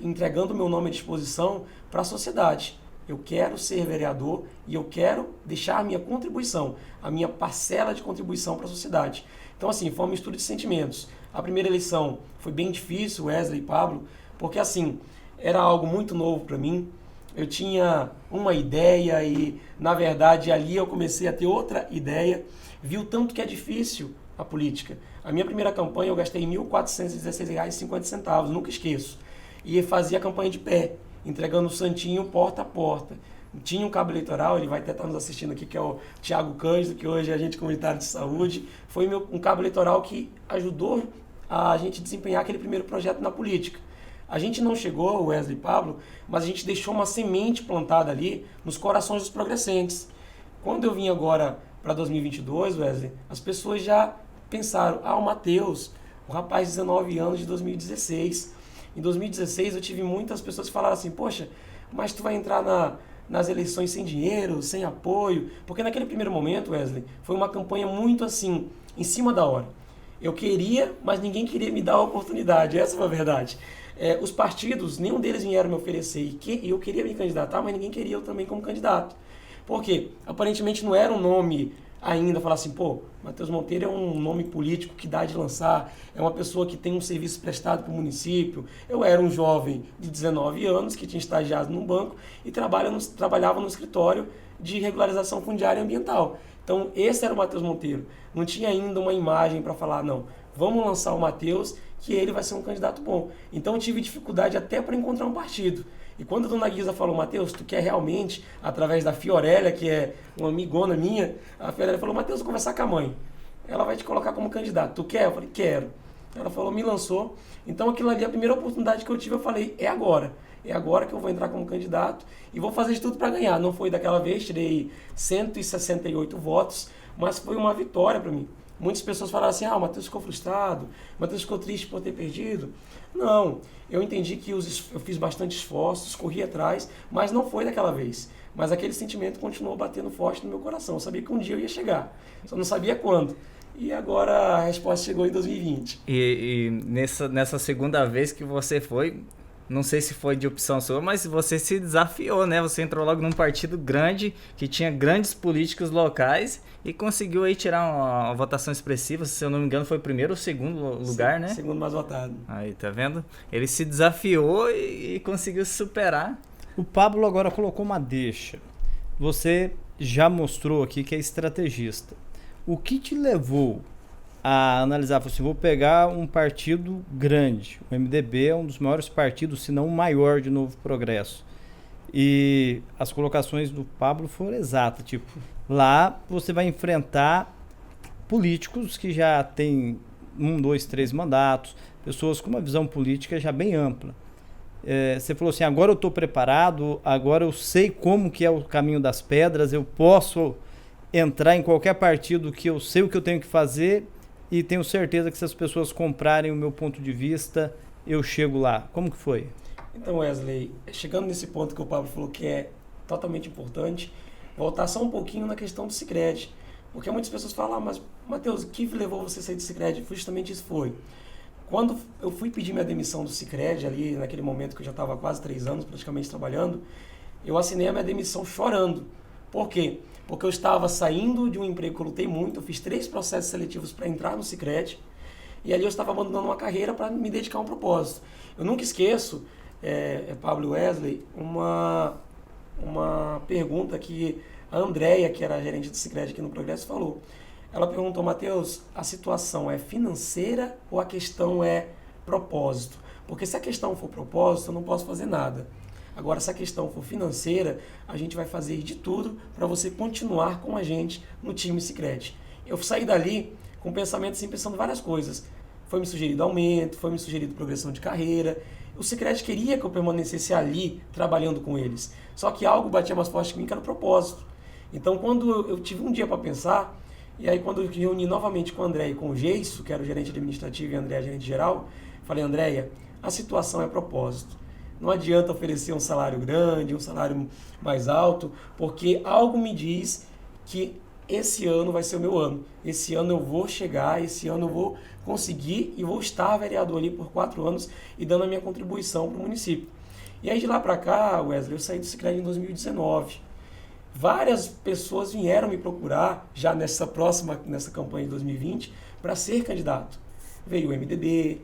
S2: entregando o meu nome à disposição para a sociedade. Eu quero ser vereador e eu quero deixar a minha contribuição, a minha parcela de contribuição para a sociedade. Então, assim, foi uma mistura de sentimentos. A primeira eleição foi bem difícil, Wesley e Pablo, porque, assim, era algo muito novo para mim. Eu tinha uma ideia e, na verdade, ali eu comecei a ter outra ideia. Vi o tanto que é difícil a política. A minha primeira campanha eu gastei R$ 1.416,50, nunca esqueço. E fazia a campanha de pé, entregando o santinho porta a porta. Tinha um cabo eleitoral, ele vai até estar nos assistindo aqui, que é o Thiago Cândido, que hoje é agente comunitário de saúde. Foi um cabo eleitoral que ajudou a gente desempenhar aquele primeiro projeto na política. A gente não chegou, Wesley e Pablo, mas a gente deixou uma semente plantada ali nos corações dos progressentes. Quando eu vim agora para 2022, Wesley, as pessoas já pensaram, o Matheus, o rapaz de 19 anos de 2016. Em 2016 eu tive muitas pessoas que falaram assim, poxa, mas tu vai entrar nas eleições sem dinheiro, sem apoio, porque naquele primeiro momento, Wesley, foi uma campanha muito assim, em cima da hora. Eu queria, mas ninguém queria me dar a oportunidade, essa foi a verdade. Os partidos, nenhum deles vieram me oferecer, e eu queria me candidatar, mas ninguém queria eu também como candidato. Por quê? Aparentemente não era um nome ainda, falar assim, pô, Matheus Monteiro é um nome político que dá de lançar, é uma pessoa que tem um serviço prestado para o município. Eu era um jovem de 19 anos que tinha estagiado num banco e trabalhava no escritório de regularização fundiária e ambiental. Então, esse era o Matheus Monteiro. Não tinha ainda uma imagem para falar, não, vamos lançar o Matheus, que ele vai ser um candidato bom. Então, eu tive dificuldade até para encontrar um partido. E quando a dona Guisa falou, Matheus, tu quer realmente, através da Fiorélia, que é uma amigona minha, a Fiorélia falou, Matheus, vou conversar com a mãe. Ela vai te colocar como candidato. Tu quer? Eu falei, quero. Ela falou, me lançou. Então, aquilo ali, a primeira oportunidade que eu tive, eu falei, é agora. É agora que eu vou entrar como candidato e vou fazer de tudo para ganhar. Não foi daquela vez, tirei 168 votos, mas foi uma vitória para mim. Muitas pessoas falaram assim, o Matheus ficou frustrado, o Matheus ficou triste por ter perdido. Não, eu entendi que eu fiz bastante esforços, corri atrás, mas não foi daquela vez. Mas aquele sentimento continuou batendo forte no meu coração. Eu sabia que um dia eu ia chegar, só não sabia quando. E agora a resposta chegou em 2020.
S3: E nessa segunda vez que você foi, não sei se foi de opção sua, mas você se desafiou, né? Você entrou logo num partido grande, que tinha grandes políticos locais e conseguiu aí tirar uma votação expressiva. Se eu não me engano, foi o primeiro ou segundo lugar, né?
S2: Segundo mais votado.
S3: Aí, tá vendo? Ele se desafiou e conseguiu se superar.
S1: O Pablo agora colocou uma deixa. Você já mostrou aqui que é estrategista. O que te levou a analisar, assim, vou pegar um partido grande, o MDB é um dos maiores partidos, se não o maior de Novo Progresso, e as colocações do Pablo foram exatas, tipo, lá você vai enfrentar políticos que já têm 1, 2, 3 mandatos, pessoas com uma visão política já bem ampla. Você falou assim, agora eu estou preparado, agora eu sei como que é o caminho das pedras, eu posso entrar em qualquer partido que eu sei o que eu tenho que fazer e tenho certeza que se as pessoas comprarem o meu ponto de vista, eu chego lá. Como que foi?
S2: Então, Wesley, chegando nesse ponto que o Pablo falou que é totalmente importante, voltar só um pouquinho na questão do Sicredi. Porque muitas pessoas falam, mas Matheus, o que levou você a sair do Sicredi? Justamente isso foi. Quando eu fui pedir minha demissão do Sicredi, ali naquele momento que eu já estava há quase 3 anos praticamente trabalhando, eu assinei a minha demissão chorando. Por quê? Porque eu estava saindo de um emprego que eu lutei muito, eu fiz 3 processos seletivos para entrar no Sicredi, e ali eu estava abandonando uma carreira para me dedicar a um propósito. Eu nunca esqueço, Pablo e Wesley, uma pergunta que a Andréia, que era a gerente do Sicredi aqui no Progresso, falou. Ela perguntou, Matheus, a situação é financeira ou a questão é propósito? Porque se a questão for propósito, eu não posso fazer nada. Agora, se a questão for financeira, a gente vai fazer de tudo para você continuar com a gente no time Sicredi. Eu saí dali com pensamento assim, pensando várias coisas. Foi me sugerido aumento, foi me sugerido progressão de carreira. O Sicredi queria que eu permanecesse ali, trabalhando com eles. Só que algo batia mais forte que mim, que era o propósito. Então, quando eu tive um dia para pensar, e aí quando eu reuni novamente com o André e com o Geisso, que era o gerente administrativo e o André, gerente geral, falei, Andréia, a situação é propósito. Não adianta oferecer um salário grande, um salário mais alto, porque algo me diz que esse ano vai ser o meu ano. Esse ano eu vou chegar, esse ano eu vou conseguir e vou estar vereador ali por 4 anos e dando a minha contribuição para o município. E aí de lá para cá, Wesley, eu saí do Sicredi em 2019. Várias pessoas vieram me procurar já nessa campanha de 2020 para ser candidato. Veio o MDB,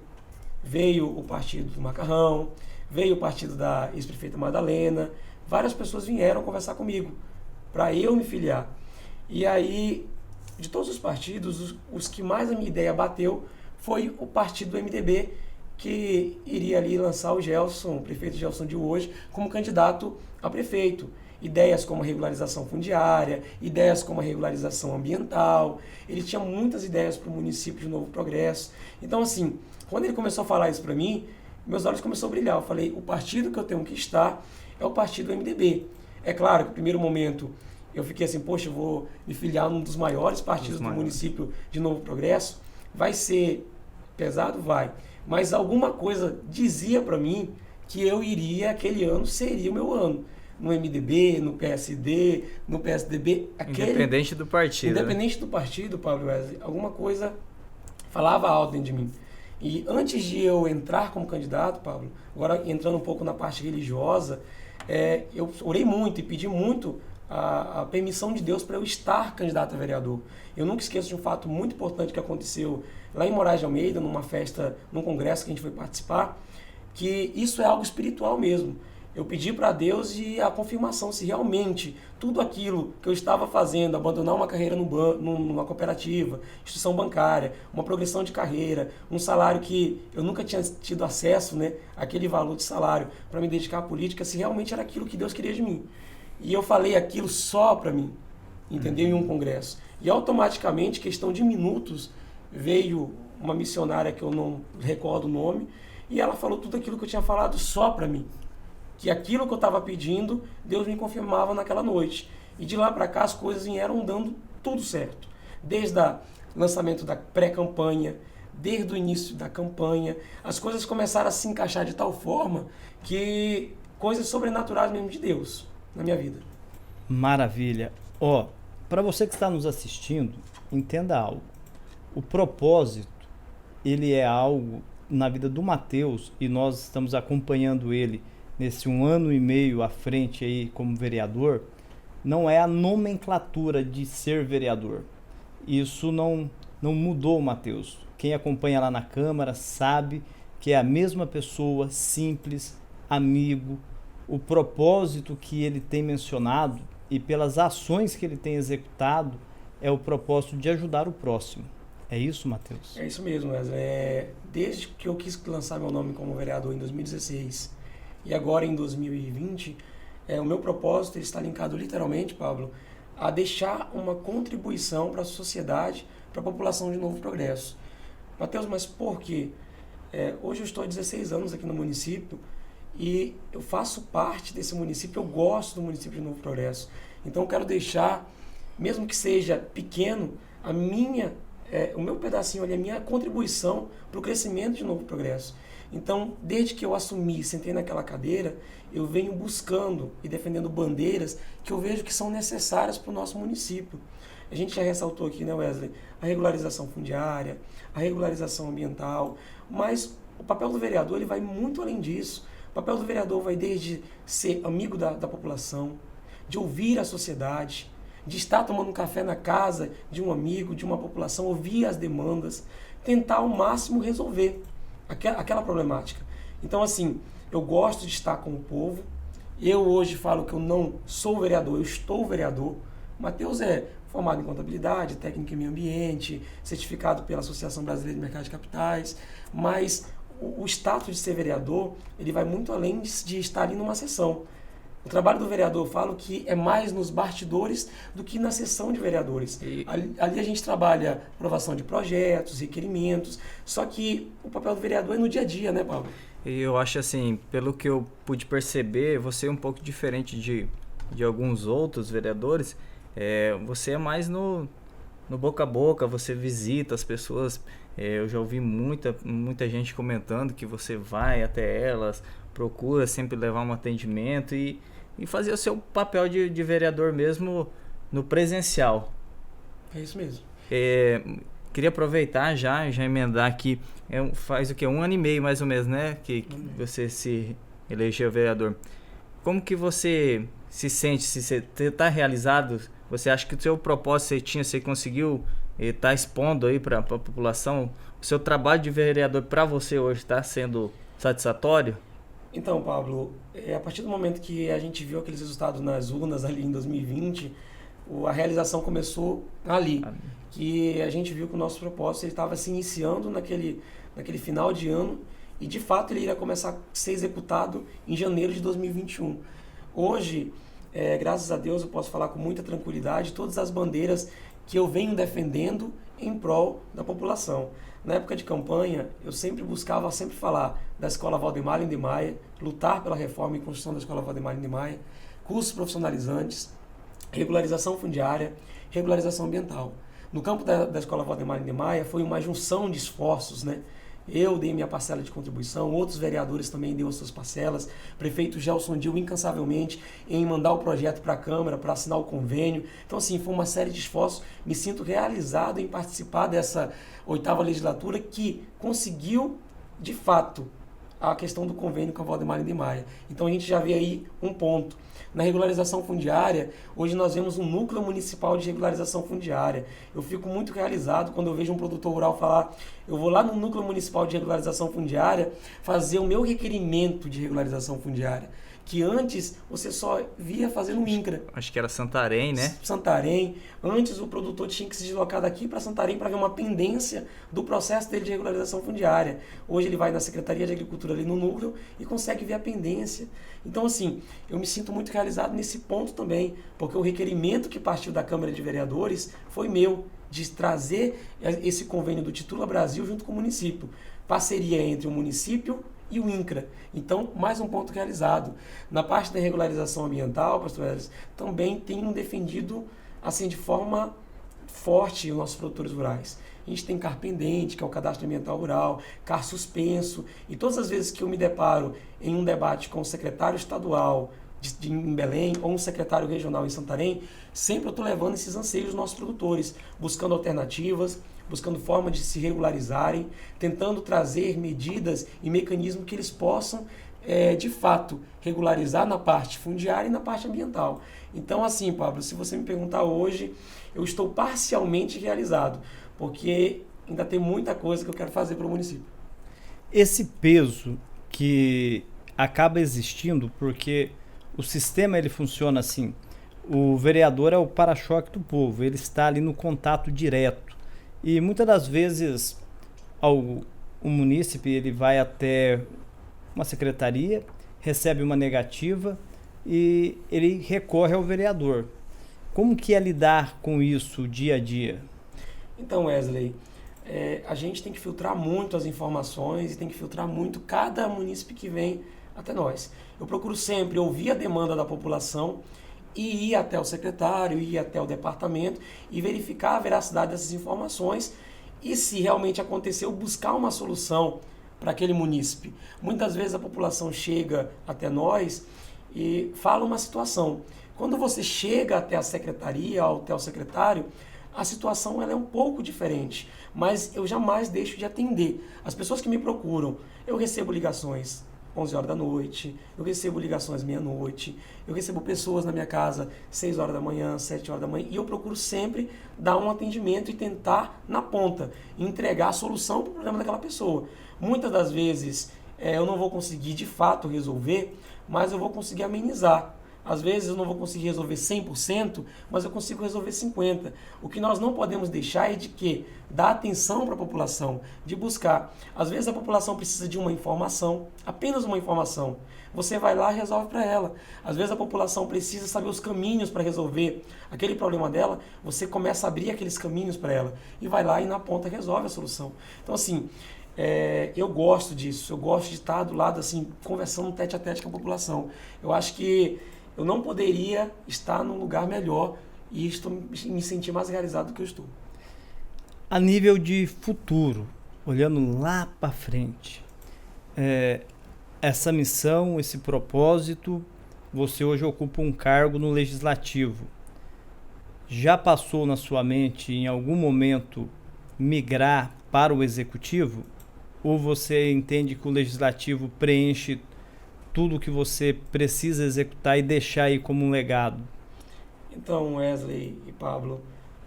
S2: veio o Partido do Macarrão, veio o partido da ex-prefeita Madalena. Várias pessoas vieram conversar comigo para eu me filiar. E aí, de todos os partidos, os que mais a minha ideia bateu foi o partido do MDB, que iria ali lançar o Gelson, o prefeito Gelson de hoje, como candidato a prefeito. ideias como a regularização fundiária, ideias como a regularização ambiental. Ele tinha muitas ideias para o município de Novo Progresso. Então, assim, quando ele começou a falar isso para mim, meus olhos começaram a brilhar. Eu falei, o partido que eu tenho que estar é o partido MDB. É claro que no primeiro momento eu fiquei assim, poxa, eu vou me filiar num dos maiores partidos do município de Novo Progresso. Vai ser pesado? Vai. Mas alguma coisa dizia para mim que eu iria, aquele ano seria o meu ano. No MDB, no PSD, no PSDB.
S3: Independente do partido.
S2: Independente do partido, Pablo Wesley, alguma coisa falava alto dentro de mim. E antes de eu entrar como candidato, Pablo, agora entrando um pouco na parte religiosa, eu orei muito e pedi muito a permissão de Deus para eu estar candidato a vereador. Eu nunca esqueço de um fato muito importante que aconteceu lá em Moraes de Almeida, numa festa, num congresso que a gente foi participar, que isso é algo espiritual mesmo. Eu pedi para Deus e a confirmação se realmente tudo aquilo que eu estava fazendo, abandonar uma carreira numa cooperativa, instituição bancária, uma progressão de carreira, um salário que eu nunca tinha tido acesso, né, àquele valor de salário para me dedicar à política, se realmente era aquilo que Deus queria de mim. E eu falei aquilo só para mim, entendeu? Em um congresso. E automaticamente, questão de minutos, veio uma missionária que eu não recordo o nome, e ela falou tudo aquilo que eu tinha falado só para mim. Que aquilo que eu estava pedindo, Deus me confirmava naquela noite. E de lá para cá as coisas vieram dando tudo certo. Desde o lançamento da pré-campanha, desde o início da campanha, as coisas começaram a se encaixar de tal forma que coisas sobrenaturais mesmo de Deus na minha vida.
S1: Maravilha. Ó, para você que está nos assistindo, entenda algo. O propósito, ele é algo na vida do Matheus e nós estamos acompanhando ele nesse 1 ano e meio à frente aí como vereador, não é a nomenclatura de ser vereador. Isso não mudou, Matheus. Quem acompanha lá na Câmara sabe que é a mesma pessoa, simples, amigo. O propósito que ele tem mencionado e pelas ações que ele tem executado é o propósito de ajudar o próximo. É isso, Matheus?
S2: É isso mesmo, Wesley. Desde que eu quis lançar meu nome como vereador em 2016 e agora em 2020, o meu propósito está linkado literalmente, Pablo, a deixar uma contribuição para a sociedade, para a população de Novo Progresso. Matheus, mas por quê? Hoje eu estou há 16 anos aqui no município e eu faço parte desse município, eu gosto do município de Novo Progresso. Então eu quero deixar, mesmo que seja pequeno, o meu pedacinho ali, a minha contribuição para o crescimento de Novo Progresso. Então, desde que eu assumi, sentei naquela cadeira, eu venho buscando e defendendo bandeiras que eu vejo que são necessárias para o nosso município. A gente já ressaltou aqui, né, Wesley, a regularização fundiária, a regularização ambiental, mas o papel do vereador ele vai muito além disso. O papel do vereador vai desde ser amigo da população, de ouvir a sociedade, de estar tomando um café na casa de um amigo, de uma população, ouvir as demandas, tentar ao máximo resolver aquela problemática. Então, assim, eu gosto de estar com o povo. Eu hoje falo que eu não sou vereador, eu estou vereador. O Matheus é formado em contabilidade, técnico em meio ambiente, certificado pela Associação Brasileira de Mercado de Capitais, mas o status de ser vereador, ele vai muito além de estar ali numa sessão. O trabalho do vereador, eu falo que é mais nos bastidores do que na sessão de vereadores. Ali a gente trabalha aprovação de projetos, requerimentos, só que o papel do vereador é no dia a dia, né, Paulo?
S3: E eu acho assim, pelo que eu pude perceber, você é um pouco diferente de alguns outros vereadores. Você é mais no boca a boca, você visita as pessoas. Eu já ouvi muita gente comentando que você vai até elas, procura sempre levar um atendimento e fazer o seu papel de vereador mesmo no presencial.
S2: É isso mesmo.
S3: Queria aproveitar já emendar aqui, faz o que? 1 ano e meio mais ou menos, né? Que você se elegeu vereador. Como que você se sente? Se você está realizado, você acha que o seu propósito você conseguiu estar expondo aí para a população? O seu trabalho de vereador para você hoje está sendo satisfatório?
S2: Então, Pablo, a partir do momento que a gente viu aqueles resultados nas urnas ali em 2020, a realização começou ali. Que a gente viu que o nosso propósito estava se iniciando naquele final de ano e, de fato, ele iria começar a ser executado em janeiro de 2021. Hoje, graças a Deus eu posso falar com muita tranquilidade todas as bandeiras que eu venho defendendo em prol da população. Na época de campanha, eu sempre buscava falar da Escola Valdemar Lindemeyer, lutar pela reforma e construção da Escola Valdemar Lindemeyer, cursos profissionalizantes, regularização fundiária, regularização ambiental. No campo da Escola Valdemar Lindemeyer foi uma junção de esforços, né? Eu dei minha parcela de contribuição, outros vereadores também deu as suas parcelas, prefeito Gelson Dil incansavelmente em mandar o projeto para a Câmara, para assinar o convênio. Então, assim, foi uma série de esforços. Me sinto realizado em participar dessa 8ª legislatura que conseguiu, de fato, a questão do convênio com a Valdemar Lindemeyer. Então, a gente já vê aí um ponto. Na regularização fundiária, hoje nós vemos um núcleo municipal de regularização fundiária. Eu fico muito realizado quando eu vejo um produtor rural falar: eu vou lá no núcleo municipal de regularização fundiária fazer o meu requerimento de regularização fundiária, que antes você só via fazer no INCRA.
S3: Acho que era Santarém, né?
S2: Santarém. Antes o produtor tinha que se deslocar daqui para Santarém para ver uma pendência do processo dele de regularização fundiária. Hoje ele vai na Secretaria de Agricultura ali no núcleo e consegue ver a pendência. Então, assim, eu me sinto muito realizado nesse ponto também, porque o requerimento que partiu da Câmara de Vereadores foi meu, de trazer esse convênio do Titula Brasil junto com o município. Parceria entre o município e o INCRA. Então, mais um ponto realizado. Na parte da regularização ambiental, pastor Elis, também tenho defendido assim de forma forte os nossos produtores rurais. A gente tem CAR pendente, que é o Cadastro Ambiental Rural, CAR suspenso, e todas as vezes que eu me deparo em um debate com o secretário estadual em Belém ou um secretário regional em Santarém, sempre eu estou levando esses anseios dos nossos produtores, buscando alternativas, buscando forma de se regularizarem, tentando trazer medidas e mecanismos que eles possam, de fato, regularizar na parte fundiária e na parte ambiental. Então, assim, Pablo, se você me perguntar hoje, eu estou parcialmente realizado, porque ainda tem muita coisa que eu quero fazer para o município.
S1: Esse peso que acaba existindo, porque o sistema ele funciona assim, o vereador é o para-choque do povo, ele está ali no contato direto. E muitas das vezes o munícipe ele vai até uma secretaria, recebe uma negativa e ele recorre ao vereador. Como que é lidar com isso dia a dia?
S2: Então, Wesley, a gente tem que filtrar muito as informações e tem que filtrar muito cada munícipe que vem até nós. Eu procuro sempre ouvir a demanda da população e ir até o secretário, ir até o departamento e verificar a veracidade dessas informações e, se realmente aconteceu, buscar uma solução para aquele munícipe. Muitas vezes a população chega até nós e fala uma situação. Quando você chega até a secretaria ou até o secretário, a situação ela é um pouco diferente, mas eu jamais deixo de atender. As pessoas que me procuram, eu recebo ligações 11 horas da noite, eu recebo ligações meia-noite, eu recebo pessoas na minha casa 6 horas da manhã, 7 horas da manhã, e eu procuro sempre dar um atendimento e tentar, na ponta, entregar a solução para o problema daquela pessoa. Muitas das vezes eu não vou conseguir de fato resolver, mas eu vou conseguir amenizar. Às vezes eu não vou conseguir resolver 100%, mas eu consigo resolver 50%. O que nós não podemos deixar é de que dar atenção para a população, de buscar. Às vezes a população precisa de uma informação, apenas uma informação. Você vai lá e resolve para ela. Às vezes a população precisa saber os caminhos para resolver aquele problema dela, você começa a abrir aqueles caminhos para ela e vai lá e na ponta resolve a solução. Então, assim, eu gosto disso, eu gosto de estar do lado, assim, conversando tete a tete com a população. Eu acho que eu não poderia estar num lugar melhor e me sentir mais realizado do que eu estou.
S1: A nível de futuro, olhando lá para frente, essa missão, esse propósito, você hoje ocupa um cargo no Legislativo. Já passou na sua mente, em algum momento, migrar para o Executivo? Ou você entende que o Legislativo preenche tudo que você precisa executar e deixar aí como um legado?
S2: Então, Wesley e Pablo,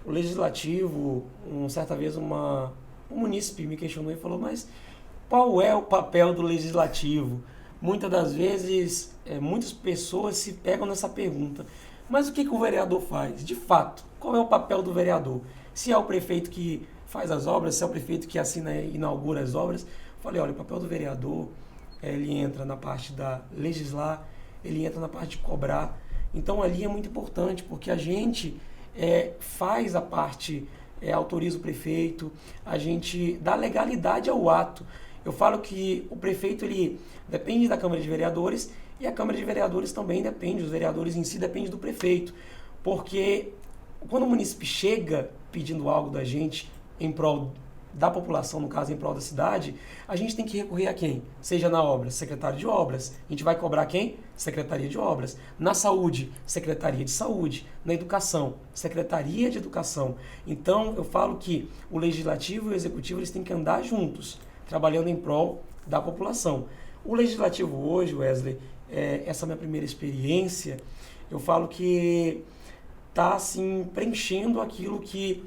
S2: o Legislativo, certa vez um munícipe me questionou e falou, mas qual é o papel do Legislativo? Muitas das vezes, muitas pessoas se pegam nessa pergunta, mas o que o vereador faz? De fato, qual é o papel do vereador? Se é o prefeito que faz as obras, se é o prefeito que assina e inaugura as obras, eu falei, olha, o papel do vereador, ele entra na parte da legislar, ele entra na parte de cobrar. Então ali é muito importante, porque a gente faz a parte, autoriza o prefeito, a gente dá legalidade ao ato. Eu falo que o prefeito ele depende da Câmara de Vereadores e a Câmara de Vereadores também depende, os vereadores em si dependem do prefeito, porque quando o município chega pedindo algo da gente em prol da população, no caso em prol da cidade, a gente tem que recorrer a quem? Seja na obra, secretário de obras. A gente vai cobrar quem? Secretaria de obras. Na saúde, Secretaria de Saúde. Na educação, Secretaria de Educação. Então, eu falo que o legislativo e o executivo eles têm que andar juntos, trabalhando em prol da população. O legislativo hoje, Wesley, essa minha primeira experiência, eu falo que está assim, preenchendo aquilo que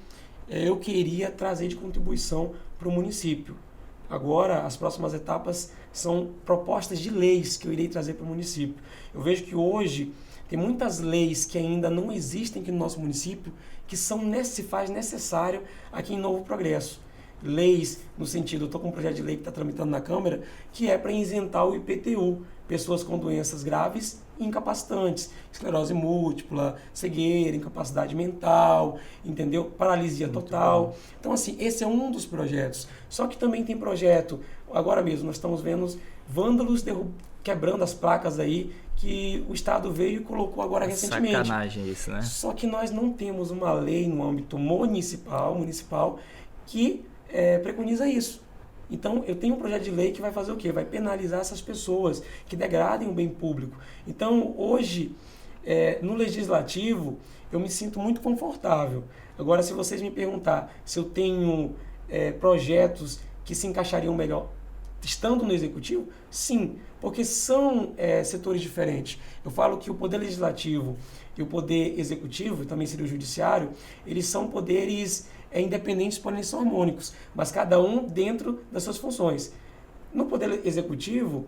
S2: eu queria trazer de contribuição para o município. Agora, as próximas etapas são propostas de leis que eu irei trazer para o município. Eu vejo que hoje tem muitas leis que ainda não existem aqui no nosso município que se faz necessário aqui em Novo Progresso. Leis no sentido, eu estou com um projeto de lei que está tramitando na Câmara, que é para isentar o IPTU, pessoas com doenças graves e incapacitantes, esclerose múltipla, cegueira, incapacidade mental, entendeu? Paralisia total. Então, assim, esse é um dos projetos. Só que também tem projeto, agora mesmo, nós estamos vendo vândalos quebrando as placas aí, que o Estado veio e colocou agora recentemente.
S3: Sacanagem isso, né?
S2: Só que nós não temos uma lei no âmbito municipal que preconiza isso. Então, eu tenho um projeto de lei que vai fazer o quê? Vai penalizar essas pessoas que degradem o bem público. Então, hoje, no Legislativo, eu me sinto muito confortável. Agora, se vocês me perguntar se eu tenho projetos que se encaixariam melhor estando no Executivo, sim, porque são setores diferentes. Eu falo que o Poder Legislativo e o Poder Executivo, também seria o Judiciário, eles são poderes independentes, porém eles são harmônicos, mas cada um dentro das suas funções. No Poder Executivo,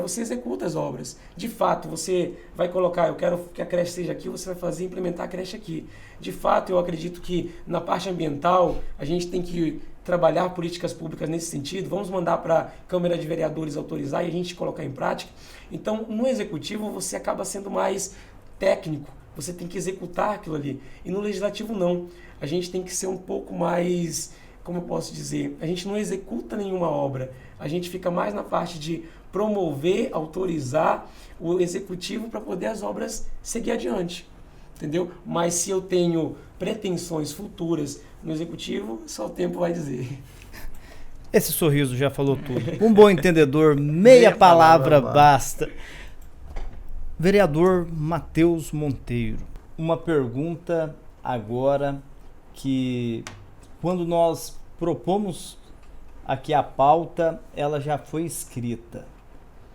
S2: você executa as obras. De fato, você vai colocar, eu quero que a creche seja aqui, você vai fazer implementar a creche aqui. De fato, eu acredito que na parte ambiental, a gente tem que trabalhar políticas públicas nesse sentido, vamos mandar para a Câmara de Vereadores autorizar e a gente colocar em prática. Então, no Executivo, você acaba sendo mais técnico, você tem que executar aquilo ali. E no Legislativo, não. A gente tem que ser um pouco mais, como eu posso dizer, a gente não executa nenhuma obra, a gente fica mais na parte de promover, autorizar o Executivo para poder as obras seguir adiante, entendeu? Mas se eu tenho pretensões futuras no Executivo, só o tempo vai dizer.
S1: Esse sorriso já falou tudo. Um bom entendedor, meia palavra basta. Vereador Matheus Monteiro, uma pergunta agora que quando nós propomos aqui a pauta, ela já foi escrita.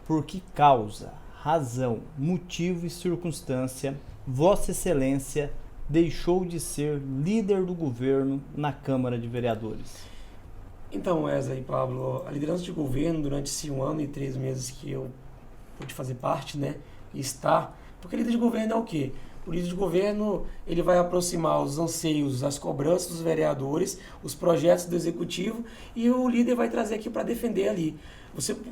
S1: Por que causa, razão, motivo e circunstância Vossa Excelência deixou de ser líder do governo na Câmara de Vereadores?
S2: Então, Wesley e Pablo, a liderança de governo durante esse 1 ano e 3 meses que eu pude fazer parte, né, e estar, porque líder de governo é o quê? O líder de governo, ele vai aproximar os anseios, as cobranças dos vereadores, os projetos do executivo, e o líder vai trazer aqui para defender ali.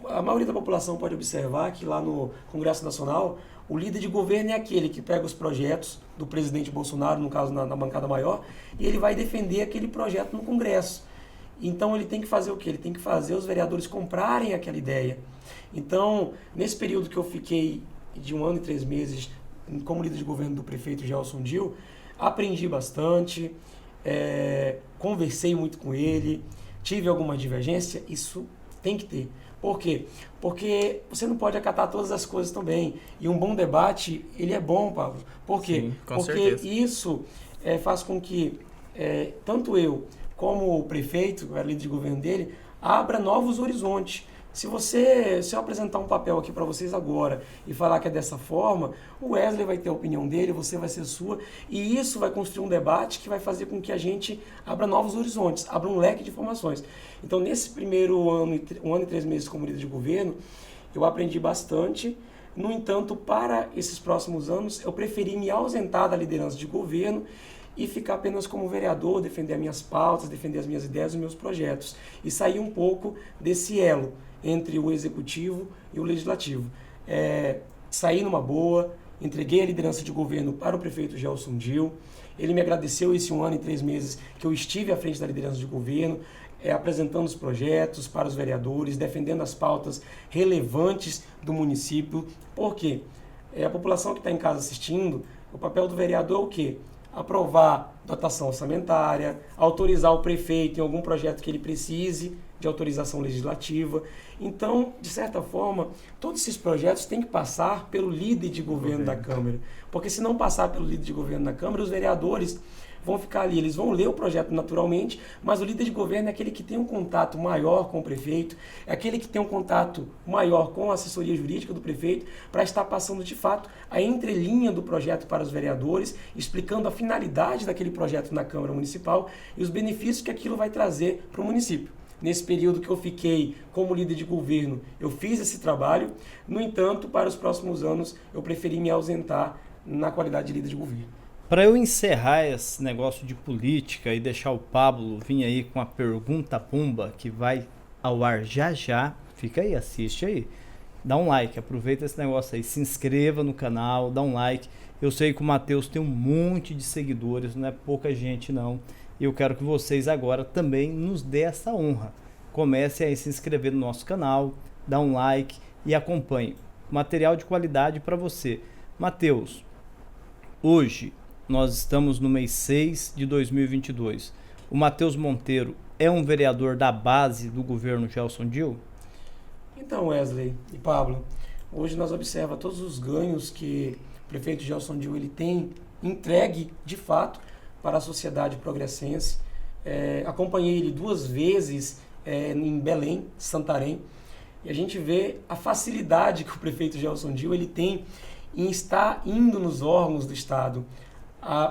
S2: A maioria da população pode observar que lá no Congresso Nacional, o líder de governo é aquele que pega os projetos do presidente Bolsonaro, no caso na bancada maior, e ele vai defender aquele projeto no Congresso. Então ele tem que fazer o quê? Ele tem que fazer os vereadores comprarem aquela ideia. Então, nesse período que eu fiquei de 1 ano e 3 meses como líder de governo do prefeito Gelson Dil, aprendi bastante, conversei muito com ele, tive alguma divergência, isso tem que ter. Por quê? Porque você não pode acatar todas as coisas também. E um bom debate, ele é bom, Pablo. Por quê?
S3: Sim, com
S2: Porque
S3: certeza.
S2: isso faz com que tanto eu como o prefeito, o líder de governo dele, abra novos horizontes. Se eu apresentar um papel aqui para vocês agora e falar que é dessa forma, o Wesley vai ter a opinião dele, você vai ser sua, e isso vai construir um debate que vai fazer com que a gente abra novos horizontes, abra um leque de informações. Então, nesse primeiro ano, 1 ano e 3 meses como líder de governo, eu aprendi bastante. No entanto, para esses próximos anos, eu preferi me ausentar da liderança de governo e ficar apenas como vereador, defender as minhas pautas, defender as minhas ideias, os meus projetos, e sair um pouco desse elo entre o executivo e o legislativo. Sair numa boa, entreguei a liderança de governo para o prefeito Gelson Dil. Ele me agradeceu esse 1 ano e 3 meses que eu estive à frente da liderança de governo, apresentando os projetos para os vereadores, defendendo as pautas relevantes do município. Por quê? A população que está em casa assistindo, o papel do vereador é o quê? Aprovar dotação orçamentária, autorizar o prefeito em algum projeto que ele precise de autorização legislativa. Então, de certa forma, todos esses projetos têm que passar pelo líder de governo da Câmara. Porque se não passar pelo líder de governo da Câmara, os vereadores vão ficar ali, eles vão ler o projeto naturalmente, mas o líder de governo é aquele que tem um contato maior com o prefeito, é aquele que tem um contato maior com a assessoria jurídica do prefeito, para estar passando de fato a entrelinha do projeto para os vereadores, explicando a finalidade daquele projeto na Câmara Municipal e os benefícios que aquilo vai trazer para o município. Nesse período que eu fiquei como líder de governo, eu fiz esse trabalho. No entanto, para os próximos anos, eu preferi me ausentar na qualidade de líder de governo.
S1: Para eu encerrar esse negócio de política e deixar o Pablo vir aí com a pergunta pumba que vai ao ar já já, fica aí, assiste aí. Dá um like, aproveita esse negócio aí, se inscreva no canal, dá um like. Eu sei que o Matheus tem um monte de seguidores, não é pouca gente não. E eu quero que vocês agora também nos dê essa honra. Comece a se inscrever no nosso canal, dá um like e acompanhe. Material de qualidade para você. Matheus, hoje nós estamos no mês 6 de 2022. O Matheus Monteiro é um vereador da base do governo Gelson Dil?
S2: Então, Wesley e Pablo, hoje nós observamos todos os ganhos que o prefeito Gelson Dil ele tem entregue, de fato, para a sociedade progressense. Acompanhei ele 2 vezes em Belém, Santarém, e a gente vê a facilidade que o prefeito Gelson Dil ele tem em estar indo nos órgãos do Estado,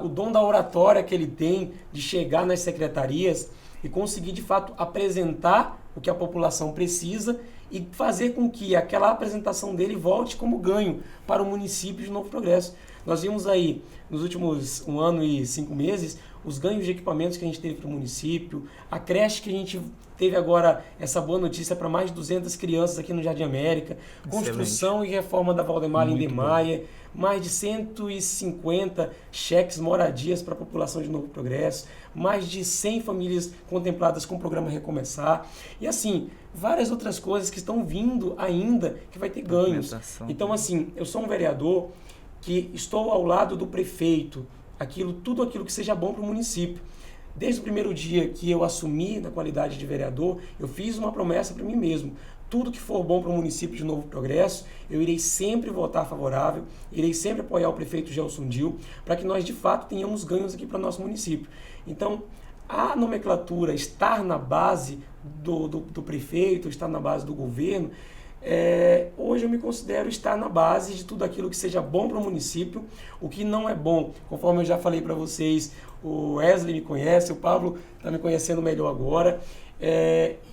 S2: o dom da oratória que ele tem de chegar nas secretarias e conseguir, de fato, apresentar o que a população precisa e fazer com que aquela apresentação dele volte como ganho para o município de Novo Progresso. Nós vimos aí, nos últimos 1 ano e 5 meses, os ganhos de equipamentos que a gente teve para o município, a creche que a gente teve agora, essa boa notícia para mais de 200 crianças aqui no Jardim América, construção e reforma da Valdemar Lindemeyer, mais de 150 cheques moradias para a população de Novo Progresso, mais de 100 famílias contempladas com o programa Recomeçar, e assim, várias outras coisas que estão vindo ainda, que vai ter ganhos. Então assim, eu sou um vereador que estou ao lado do prefeito, tudo aquilo que seja bom para o município. Desde o primeiro dia que eu assumi na qualidade de vereador, eu fiz uma promessa para mim mesmo. Tudo que for bom para o município de Novo Progresso, eu irei sempre votar favorável, irei sempre apoiar o prefeito Gelson Dil, para que nós de fato tenhamos ganhos aqui para o nosso município. Então, a nomenclatura estar na base do prefeito, estar na base do governo, hoje eu me considero estar na base de tudo aquilo que seja bom para o município. O que não é bom, conforme eu já falei para vocês, o Wesley me conhece, o Pablo está me conhecendo melhor agora.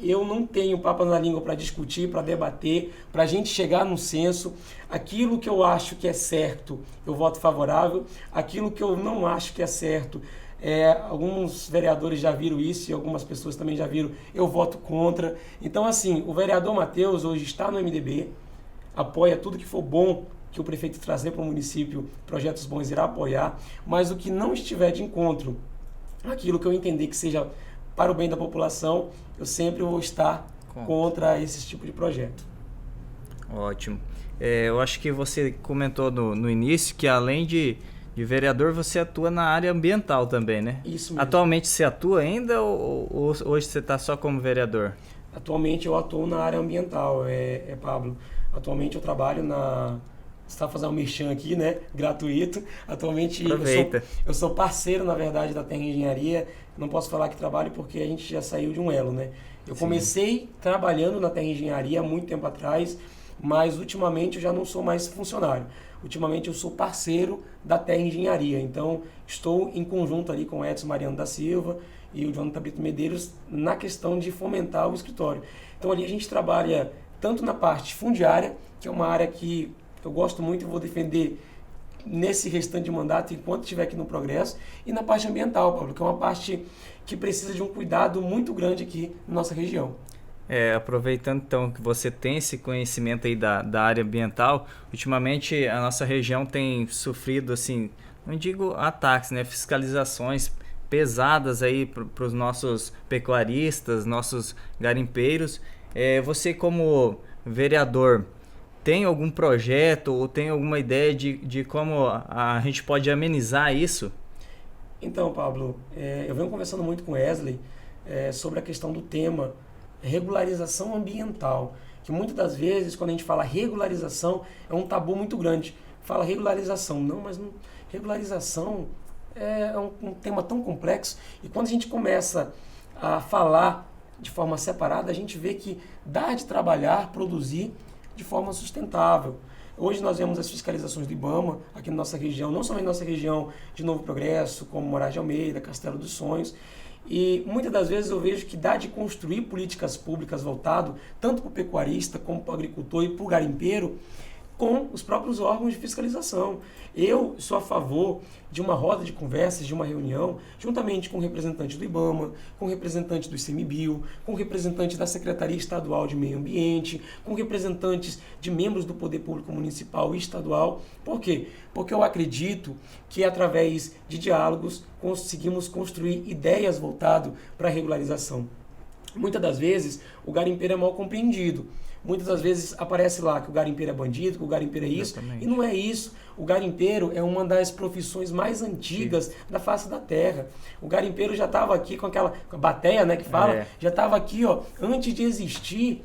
S2: Eu não tenho papas na língua para discutir, para debater, para a gente chegar num senso. Aquilo que eu acho que é certo, eu voto favorável. Aquilo que eu não acho que é certo, alguns vereadores já viram isso e algumas pessoas também já viram, eu voto contra. Então assim, o vereador Matheus hoje está no MDB, apoia tudo que for bom que o prefeito trazer para o município, projetos bons irá apoiar, mas o que não estiver de encontro, aquilo que eu entender que seja para o bem da população, eu sempre vou estar contra esse tipo de projeto.
S3: Ótimo. Eu acho que você comentou no início que além de vereador, você atua na área ambiental também, né?
S2: Isso mesmo.
S3: Atualmente você atua ainda ou hoje você está só como vereador?
S2: Atualmente eu atuo na área ambiental, Pablo. Atualmente eu trabalho Você está fazendo um merchan aqui, né? Gratuito. Atualmente eu sou parceiro, na verdade, da Terra Engenharia. Não posso falar que trabalho porque a gente já saiu de um elo, né? Eu comecei trabalhando na Terra Engenharia há muito tempo atrás, mas ultimamente eu já não sou mais funcionário. Ultimamente eu sou parceiro da Terra Engenharia. Então estou em conjunto ali com o Edson Mariano da Silva e o Jonathan Brito Medeiros na questão de fomentar o escritório. Então ali a gente trabalha tanto na parte fundiária, que é uma área que eu gosto muito e vou defender nesse restante de mandato enquanto estiver aqui no Progresso, e na parte ambiental, Pablo, que é uma parte que precisa de um cuidado muito grande aqui na nossa região.
S3: Aproveitando então que você tem esse conhecimento aí da área ambiental, ultimamente a nossa região tem sofrido, assim, não digo ataques, né, fiscalizações pesadas aí para os nossos pecuaristas, nossos garimpeiros. Você como vereador, tem algum projeto ou tem alguma ideia de como a gente pode amenizar isso?
S2: Então, Pablo, eu venho conversando muito com o Wesley sobre a questão do tema regularização ambiental, que muitas das vezes, quando a gente fala regularização, é um tabu muito grande. Fala regularização, não, mas não, regularização é um tema tão complexo, e quando a gente começa a falar de forma separada, a gente vê que dá de trabalhar, produzir de forma sustentável. Hoje nós vemos as fiscalizações do IBAMA aqui na nossa região, não somente na nossa região de Novo Progresso, como Moraes de Almeida, Castelo dos Sonhos, e muitas das vezes eu vejo que dá de construir políticas públicas voltado tanto para o pecuarista como para o agricultor e para o garimpeiro com os próprios órgãos de fiscalização. Eu sou a favor de uma roda de conversas, de uma reunião, juntamente com representantes do IBAMA, com representantes do ICMBio, com representantes da Secretaria Estadual de Meio Ambiente, com representantes de membros do Poder Público Municipal e Estadual. Por quê? Porque eu acredito que através de diálogos conseguimos construir ideias voltadas para a regularização. Muitas das vezes o garimpeiro é mal compreendido. Muitas das vezes aparece lá que o garimpeiro é bandido, que o garimpeiro é isso,
S3: Exatamente.
S2: e não é isso. O garimpeiro é uma das profissões mais antigas da face da terra. O garimpeiro já estava aqui com a bateia, né, que fala, já estava aqui, ó, antes de existir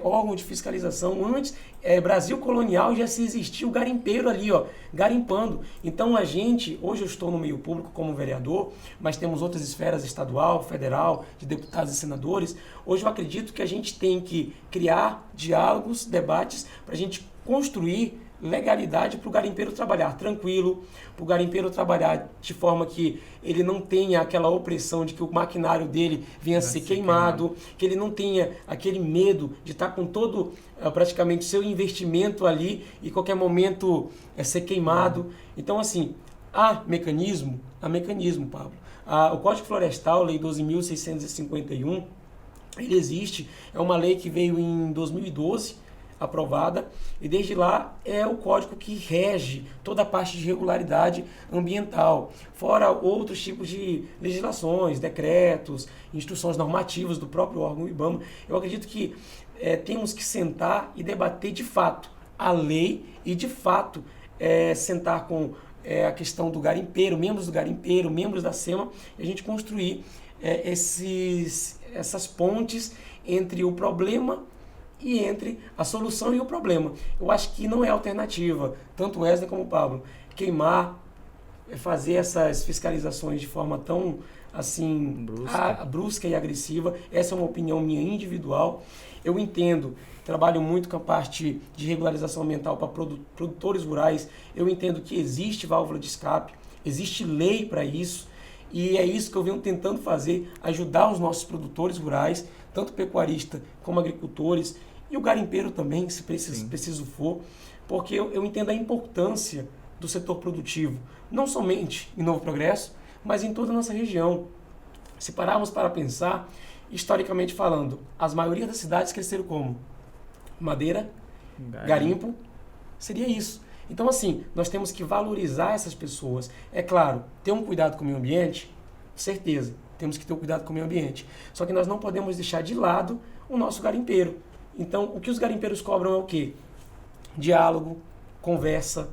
S2: órgão de fiscalização, antes Brasil colonial já se existia o garimpeiro ali, ó, garimpando. Então a gente, hoje eu estou no meio público como vereador, mas temos outras esferas estadual, federal, de deputados e senadores. Hoje eu acredito que a gente tem que criar diálogos, debates, para a gente construir legalidade para o garimpeiro trabalhar tranquilo, para o garimpeiro trabalhar de forma que ele não tenha aquela opressão de que o maquinário dele venha a ser queimado, que ele não tenha aquele medo de estar com todo praticamente o seu investimento ali e qualquer momento ser queimado. Então, assim, há mecanismo, Pablo. O Código Florestal, Lei 12.651, ele existe, é uma lei que veio em 2012, aprovada, e desde lá é o código que rege toda a parte de regularidade ambiental, fora outros tipos de legislações, decretos, instruções normativas do próprio órgão IBAMA. Eu acredito que temos que sentar e debater de fato a lei e de fato sentar com a questão do garimpeiro, membros da SEMA, e a gente construir essas pontes entre o problema e entre a solução e o problema. Eu acho que não é alternativa, tanto o Wesley como o Pablo, queimar, fazer essas fiscalizações de forma tão assim brusca e agressiva. Essa é uma opinião minha individual. Eu entendo, trabalho muito com a parte de regularização ambiental para produtores rurais. Eu entendo que existe válvula de escape, existe lei para isso, e é isso que eu venho tentando fazer, ajudar os nossos produtores rurais, tanto pecuarista como agricultores, e o garimpeiro também, se preciso for, porque eu entendo a importância do setor produtivo, não somente em Novo Progresso, mas em toda a nossa região. Se pararmos para pensar, historicamente falando, as maiorias das cidades cresceram como? Madeira, garimpo, seria isso. Então, assim, nós temos que valorizar essas pessoas. É claro, ter um cuidado com o meio ambiente, certeza, temos que ter um cuidado com o meio ambiente. Só que nós não podemos deixar de lado o nosso garimpeiro. Então, o que os garimpeiros cobram é o quê? Diálogo, conversa,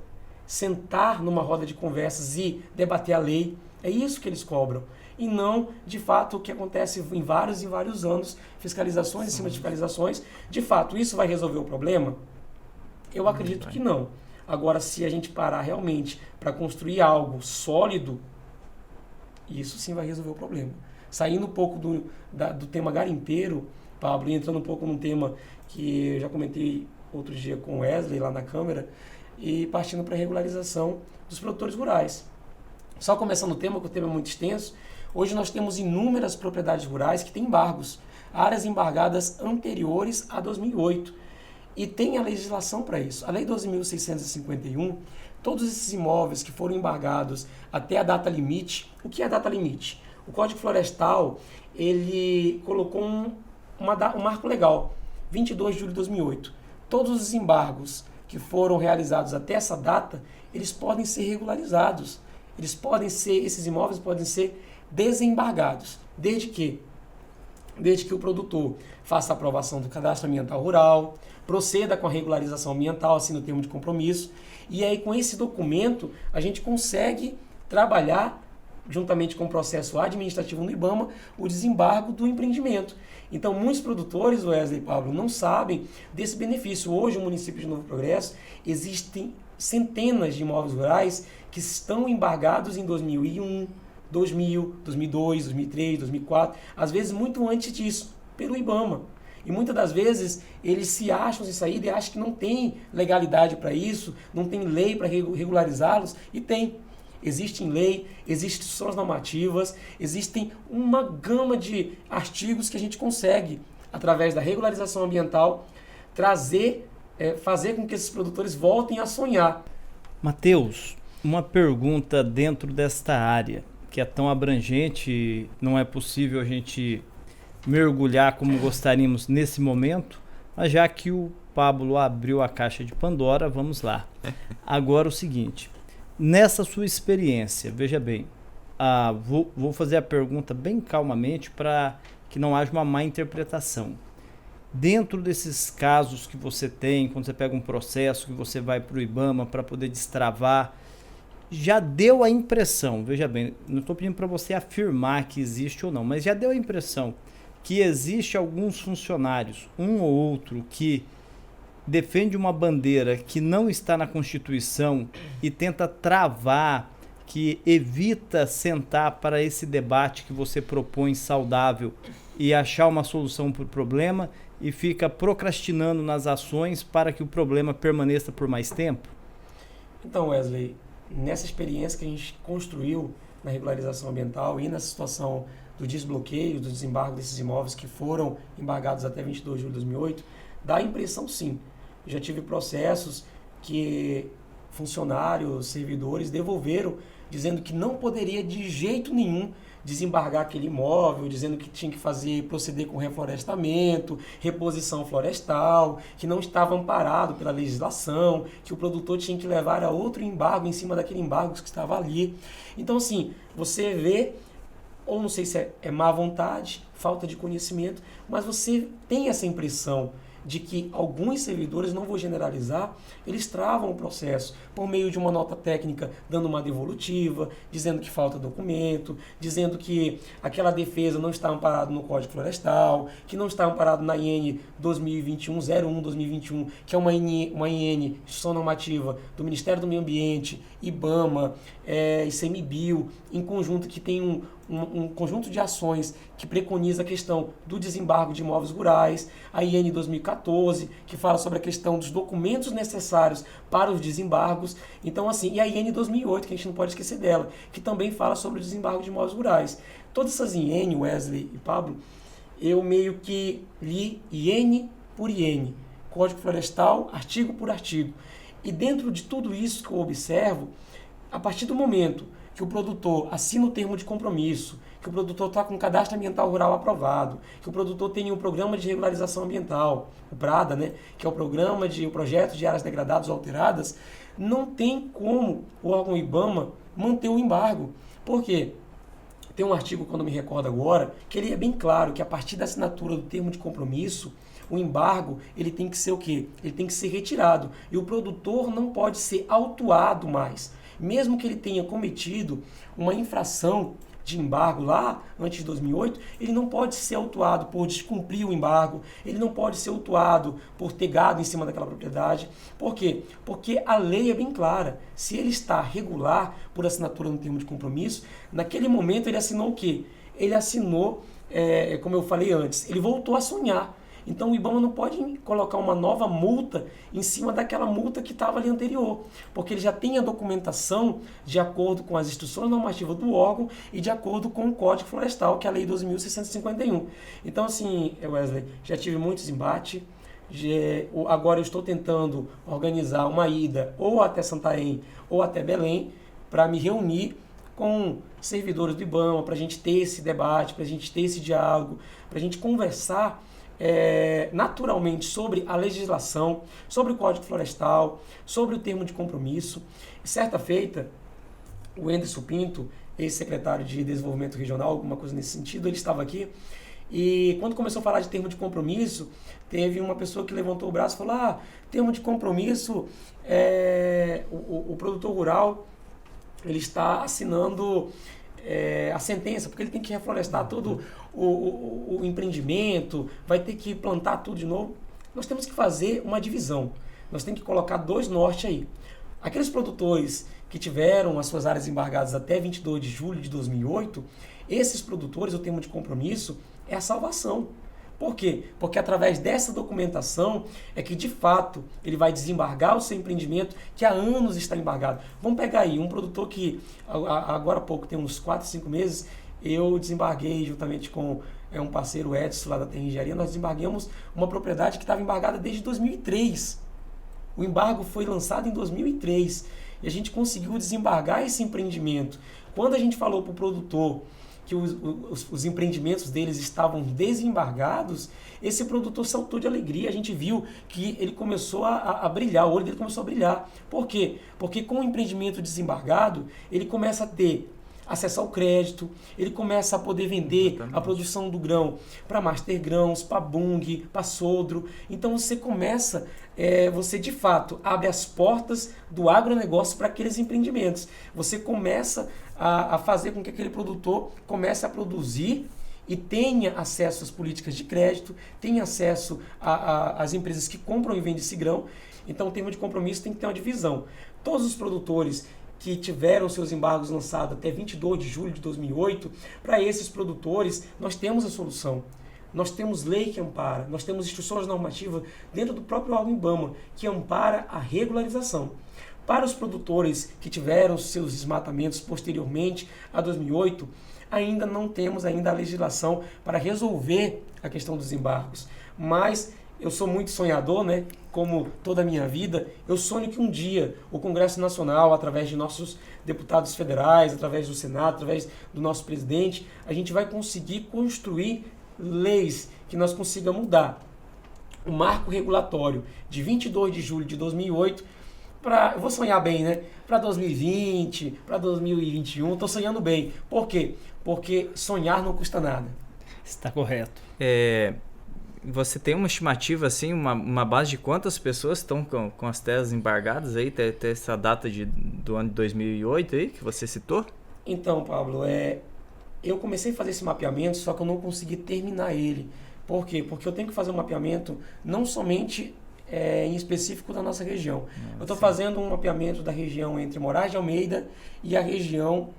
S2: sentar numa roda de conversas e debater a lei. É isso que eles cobram. E não, de fato, o que acontece em vários e vários anos, fiscalizações em cima de fiscalizações. De fato, isso vai resolver o problema? Eu acredito que não. Agora, se a gente parar realmente para construir algo sólido, isso sim vai resolver o problema. Saindo um pouco do tema garimpeiro, Pablo, e entrando um pouco num tema que eu já comentei outro dia com o Wesley lá na Câmara, e partindo para a regularização dos produtores rurais. Só começando o tema, que o tema é muito extenso, hoje nós temos inúmeras propriedades rurais que têm embargos, áreas embargadas anteriores a 2008. E tem a legislação para isso. A Lei 12.651, todos esses imóveis que foram embargados até a data limite. O que é a data limite? O Código Florestal, ele colocou um marco legal, 22 de julho de 2008. Todos os embargos que foram realizados até essa data, eles podem ser regularizados. Esses imóveis podem ser desembargados, desde que o produtor faça a aprovação do cadastro ambiental rural, proceda com a regularização ambiental, assine o termo de compromisso, e aí com esse documento a gente consegue trabalhar, juntamente com o processo administrativo no IBAMA, o desembargo do empreendimento. Então, muitos produtores, Wesley e Pablo, não sabem desse benefício. Hoje, no município de Novo Progresso, existem centenas de imóveis rurais que estão embargados em 2001, 2000, 2002, 2003, 2004, às vezes muito antes disso, pelo IBAMA. E muitas das vezes eles se acham sem saída e acham que não tem legalidade para isso, não tem lei para regularizá-los, e tem. Existe em lei, existem instruções normativas, existem uma gama de artigos que a gente consegue, através da regularização ambiental, fazer com que esses produtores voltem a sonhar.
S1: Matheus, uma pergunta dentro desta área, que é tão abrangente, não é possível a gente mergulhar como gostaríamos nesse momento, mas já que o Pablo abriu a caixa de Pandora, vamos lá. Agora o seguinte, nessa sua experiência, veja bem, vou fazer a pergunta bem calmamente para que não haja uma má interpretação. Dentro desses casos que você tem, quando você pega um processo que você vai para o IBAMA para poder destravar, já deu a impressão, veja bem, não estou pedindo para você afirmar que existe ou não, mas já deu a impressão que existe alguns funcionários, um ou outro, que defende uma bandeira que não está na Constituição e tenta travar, que evita sentar para esse debate que você propõe saudável e achar uma solução para o problema e fica procrastinando nas ações para que o problema permaneça por mais tempo?
S2: Então, Wesley, nessa experiência que a gente construiu na regularização ambiental e nessa situação do desbloqueio, do desembargo desses imóveis que foram embargados até 22 de julho de 2008, dá a impressão, sim. Eu já tive processos que funcionários, servidores devolveram, dizendo que não poderia de jeito nenhum desembargar aquele imóvel, dizendo que tinha que proceder com reflorestamento, reposição florestal, que não estava amparado pela legislação, que o produtor tinha que levar a outro embargo em cima daquele embargo que estava ali. Então, assim, você vê, ou não sei se é má vontade, falta de conhecimento, mas você tem essa impressão de que alguns servidores, não vou generalizar, eles travam o processo por meio de uma nota técnica dando uma devolutiva, dizendo que falta documento, dizendo que aquela defesa não está amparada no Código Florestal, que não está amparado na IN 2021-01-2021, que é uma IN, Instituição Normativa do Ministério do Meio Ambiente, IBAMA, ICMBio, em conjunto, que tem um conjunto de ações que preconiza a questão do desembargo de imóveis rurais, a IN 2014, que fala sobre a questão dos documentos necessários para os desembargos. Então, assim, e a IN 2008, que a gente não pode esquecer dela, que também fala sobre o desembargo de imóveis rurais. Todas essas IN, Wesley e Pablo, eu meio que li IN por IN, Código Florestal, artigo por artigo. E dentro de tudo isso que eu observo, a partir do momento que o produtor assina o termo de compromisso, que o produtor está com o cadastro ambiental rural aprovado, que o produtor tem um programa de regularização ambiental, o PRADA, né, que é o projeto de áreas degradadas ou alteradas, não tem como o órgão IBAMA manter o embargo. Por quê? Tem um artigo, quando me recordo agora, que ele é bem claro que a partir da assinatura do termo de compromisso, o embargo, ele tem que ser o quê? Ele tem que ser retirado. E o produtor não pode ser autuado mais. Mesmo que ele tenha cometido uma infração de embargo lá, antes de 2008, ele não pode ser autuado por descumprir o embargo, ele não pode ser autuado por ter gado em cima daquela propriedade. Por quê? Porque a lei é bem clara. Se ele está regular por assinatura no termo de compromisso, naquele momento ele assinou o quê? Ele assinou, como eu falei antes, ele voltou a sonhar. Então o IBAMA não pode colocar uma nova multa em cima daquela multa que estava ali anterior, porque ele já tem a documentação de acordo com as instruções normativas do órgão e de acordo com o Código Florestal, que é a Lei 2.651. Então, assim, Wesley, já tive muitos embates, agora eu estou tentando organizar uma ida ou até Santarém ou até Belém para me reunir com servidores do IBAMA, para a gente ter esse debate, para a gente ter esse diálogo, para a gente conversar naturalmente sobre a legislação, sobre o Código Florestal, sobre o termo de compromisso. Certa feita, o Enderson Pinto, ex-secretário de Desenvolvimento Regional, alguma coisa nesse sentido, ele estava aqui, e quando começou a falar de termo de compromisso, teve uma pessoa que levantou o braço e falou, termo de compromisso, o produtor rural, ele está assinando a sentença, porque ele tem que reflorestar todo o empreendimento, vai ter que plantar tudo de novo. Nós temos que fazer uma divisão, nós temos que colocar dois nortes aí. Aqueles produtores que tiveram as suas áreas embargadas até 22 de julho de 2008, esses produtores, o termo de compromisso é a salvação. Por quê? Porque através dessa documentação é que, de fato, ele vai desembargar o seu empreendimento que há anos está embargado. Vamos pegar aí um produtor que, agora há pouco, tem uns 4, 5 meses, eu desembarguei juntamente com um parceiro, Edson, lá da Terra Engenharia, nós desembarguemos uma propriedade que estava embargada desde 2003. O embargo foi lançado em 2003 e a gente conseguiu desembargar esse empreendimento. Quando a gente falou para o produtor que os empreendimentos deles estavam desembargados, esse produtor saltou de alegria. A gente viu que ele começou a brilhar, o olho dele começou a brilhar. Por quê? Porque com o empreendimento desembargado, ele começa a ter acesso ao crédito, ele começa a poder vender a produção do grão para Master Grãos, para Bung, para Sodro. Então você começa, você de fato abre as portas do agronegócio para aqueles empreendimentos. Você começa a fazer com que aquele produtor comece a produzir e tenha acesso às políticas de crédito, tenha acesso às empresas que compram e vendem esse grão. Então o termo de compromisso tem que ter uma divisão. Todos os produtores que tiveram seus embargos lançados até 22 de julho de 2008, para esses produtores nós temos a solução. Nós temos lei que ampara, nós temos instruções normativas dentro do próprio órgão IBAMA que ampara a regularização. Para os produtores que tiveram seus desmatamentos posteriormente a 2008, ainda não temos ainda a legislação para resolver a questão dos embargos. Mas eu sou muito sonhador, né? Como toda a minha vida, eu sonho que um dia o Congresso Nacional, através de nossos deputados federais, através do Senado, através do nosso presidente, a gente vai conseguir construir leis que nós consigamos mudar o marco regulatório de 22 de julho de 2008 eu vou sonhar bem, né? Para 2020, para 2021, estou sonhando bem. Por quê? Porque sonhar não custa nada.
S1: Está correto.
S3: Você tem uma estimativa, assim, uma base de quantas pessoas estão com as teses embargadas aí, até essa data do ano de 2008 aí, que você citou?
S2: Então, Pablo, eu comecei a fazer esse mapeamento, só que eu não consegui terminar ele. Por quê? Porque eu tenho que fazer um mapeamento não somente em específico da nossa região. Eu estou fazendo um mapeamento da região entre Moraes de Almeida e a região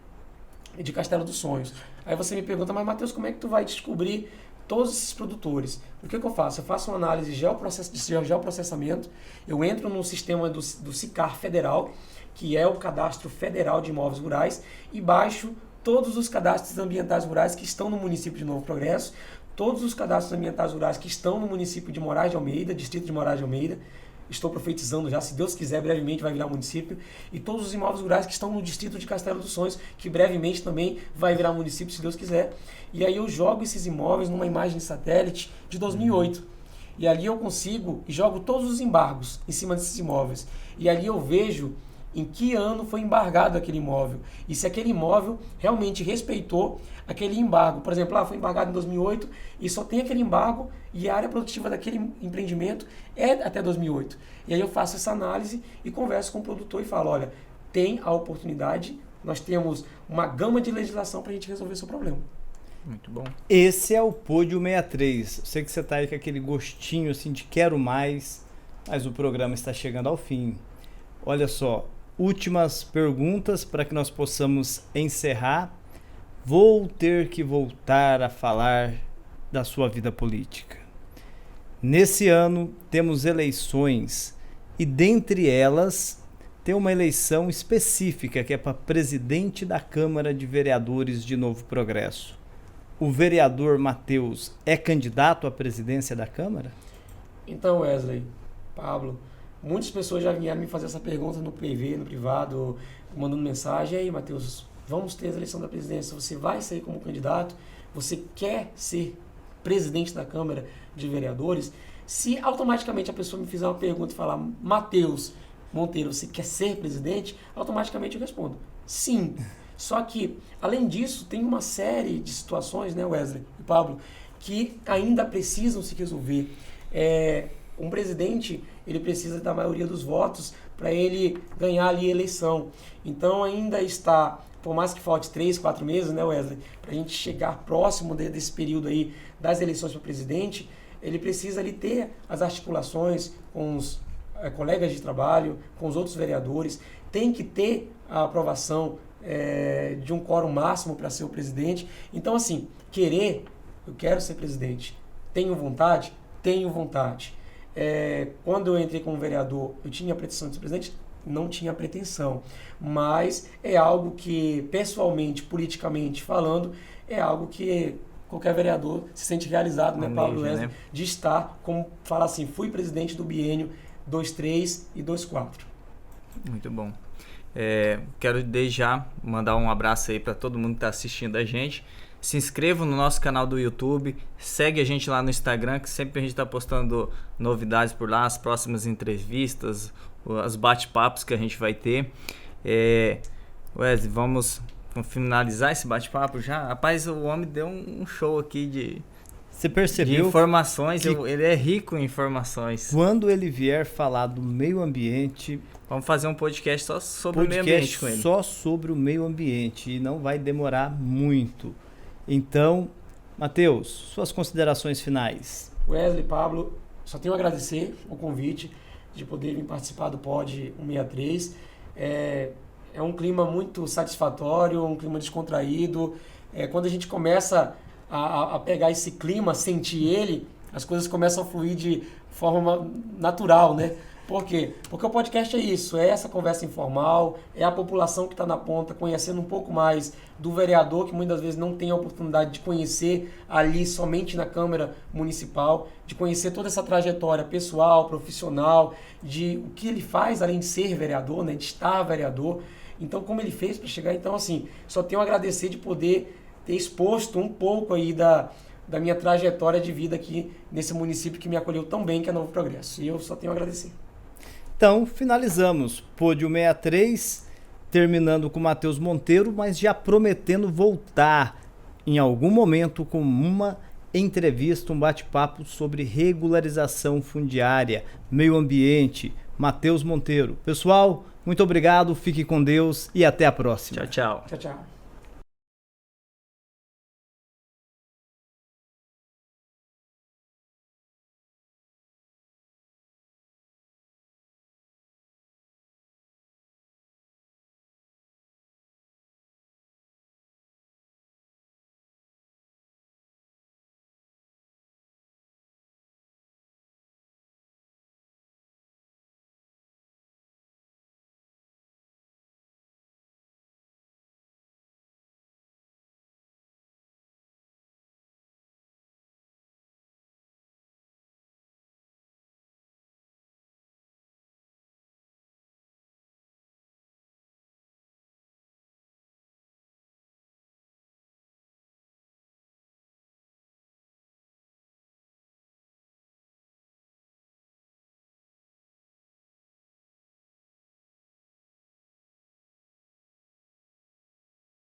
S2: de Castelo dos Sonhos. Aí você me pergunta, mas Matheus, como é que tu vai descobrir todos esses produtores? O que eu faço? Eu faço uma análise de geoprocessamento, eu entro no sistema do SICAR federal, que é o Cadastro Federal de Imóveis Rurais, e baixo todos os cadastros ambientais rurais que estão no município de Novo Progresso, todos os cadastros ambientais rurais que estão no município de Moraes de Almeida, distrito de Moraes de Almeida, estou profetizando já, se Deus quiser, brevemente vai virar município, e todos os imóveis rurais que estão no distrito de Castelo dos Sonhos, que brevemente também vai virar município, se Deus quiser. E aí eu jogo esses imóveis numa imagem de satélite de 2008. E ali eu consigo, e jogo todos os embargos em cima desses imóveis. E ali eu vejo em que ano foi embargado aquele imóvel. E se aquele imóvel realmente respeitou aquele embargo. Por exemplo, foi embargado em 2008 e só tem aquele embargo e a área produtiva daquele empreendimento é até 2008. E aí eu faço essa análise e converso com o produtor e falo, olha, tem a oportunidade, nós temos uma gama de legislação para a gente resolver o seu problema.
S3: Muito bom.
S1: Esse é o Pódio 63. Eu sei que você está aí com aquele gostinho assim de quero mais, mas o programa está chegando ao fim. Olha só, últimas perguntas para que nós possamos encerrar. Vou ter que voltar a falar da sua vida política. Nesse ano temos eleições e dentre elas tem uma eleição específica que é para presidente da Câmara de Vereadores de Novo Progresso. O vereador Matheus é candidato à presidência da Câmara?
S2: Então, Wesley, Pablo, muitas pessoas já vieram me fazer essa pergunta no PV, no privado, mandando mensagem. E aí, Matheus, vamos ter a eleição da presidência, você vai sair como candidato? Você quer ser presidente da Câmara de Vereadores, se automaticamente a pessoa me fizer uma pergunta e falar, Matheus Monteiro, você quer ser presidente? Automaticamente eu respondo, sim. Só que, além disso, tem uma série de situações, né, Wesley e Pablo, que ainda precisam se resolver. Um presidente, ele precisa da maioria dos votos para ele ganhar ali a eleição. Então ainda está, por mais que falte 3, 4 meses, né, Wesley, para a gente chegar próximo desse período aí das eleições para presidente, ele precisa ali ter as articulações com os colegas de trabalho, com os outros vereadores, tem que ter a aprovação de um quórum máximo para ser o presidente. Então, assim, eu quero ser presidente. Tenho vontade? Tenho vontade. Quando eu entrei como vereador, eu tinha a pretensão de ser presidente? Não tinha pretensão. Mas é algo que, pessoalmente, politicamente falando, é algo que qualquer vereador se sente realizado, né, Pablo Wesley, de estar, como fala assim, fui presidente do biênio 2-3 e 2-4.
S3: Muito bom. Quero desde já mandar um abraço aí para todo mundo que está assistindo a gente. Se inscreva no nosso canal do YouTube, segue a gente lá no Instagram, que sempre a gente está postando novidades por lá, as próximas entrevistas, os bate-papos que a gente vai ter. Wesley, vamos finalizar esse bate-papo já? Rapaz, o homem deu um show aqui
S1: Você percebeu
S3: de informações, ele é rico em informações.
S1: Quando ele vier falar do meio ambiente...
S3: Vamos fazer um podcast só sobre o meio ambiente com ele.
S1: Só sobre o meio ambiente, e não vai demorar muito. Então, Matheus, suas considerações finais.
S2: Wesley, Pablo, só tenho a agradecer o convite de poder vir participar do Pod 163. É um clima muito satisfatório, um clima descontraído. Quando a gente começa a pegar esse clima, sentir ele, as coisas começam a fluir de forma natural, né? Por quê? Porque o podcast é isso, é essa conversa informal, é a população que está na ponta, conhecendo um pouco mais do vereador, que muitas vezes não tem a oportunidade de conhecer ali somente na Câmara Municipal, de conhecer toda essa trajetória pessoal, profissional, de o que ele faz além de ser vereador, né, de estar vereador. Então, como ele fez para chegar, então assim, só tenho a agradecer de poder ter exposto um pouco aí da minha trajetória de vida aqui nesse município que me acolheu tão bem, que é Novo Progresso. E eu só tenho a agradecer.
S1: Então, finalizamos Pódio 63, terminando com Matheus Monteiro, mas já prometendo voltar em algum momento com uma entrevista, um bate-papo sobre regularização fundiária, meio ambiente. Matheus Monteiro. Pessoal, muito obrigado, fique com Deus e até a próxima.
S3: Tchau, tchau.
S2: Tchau, tchau.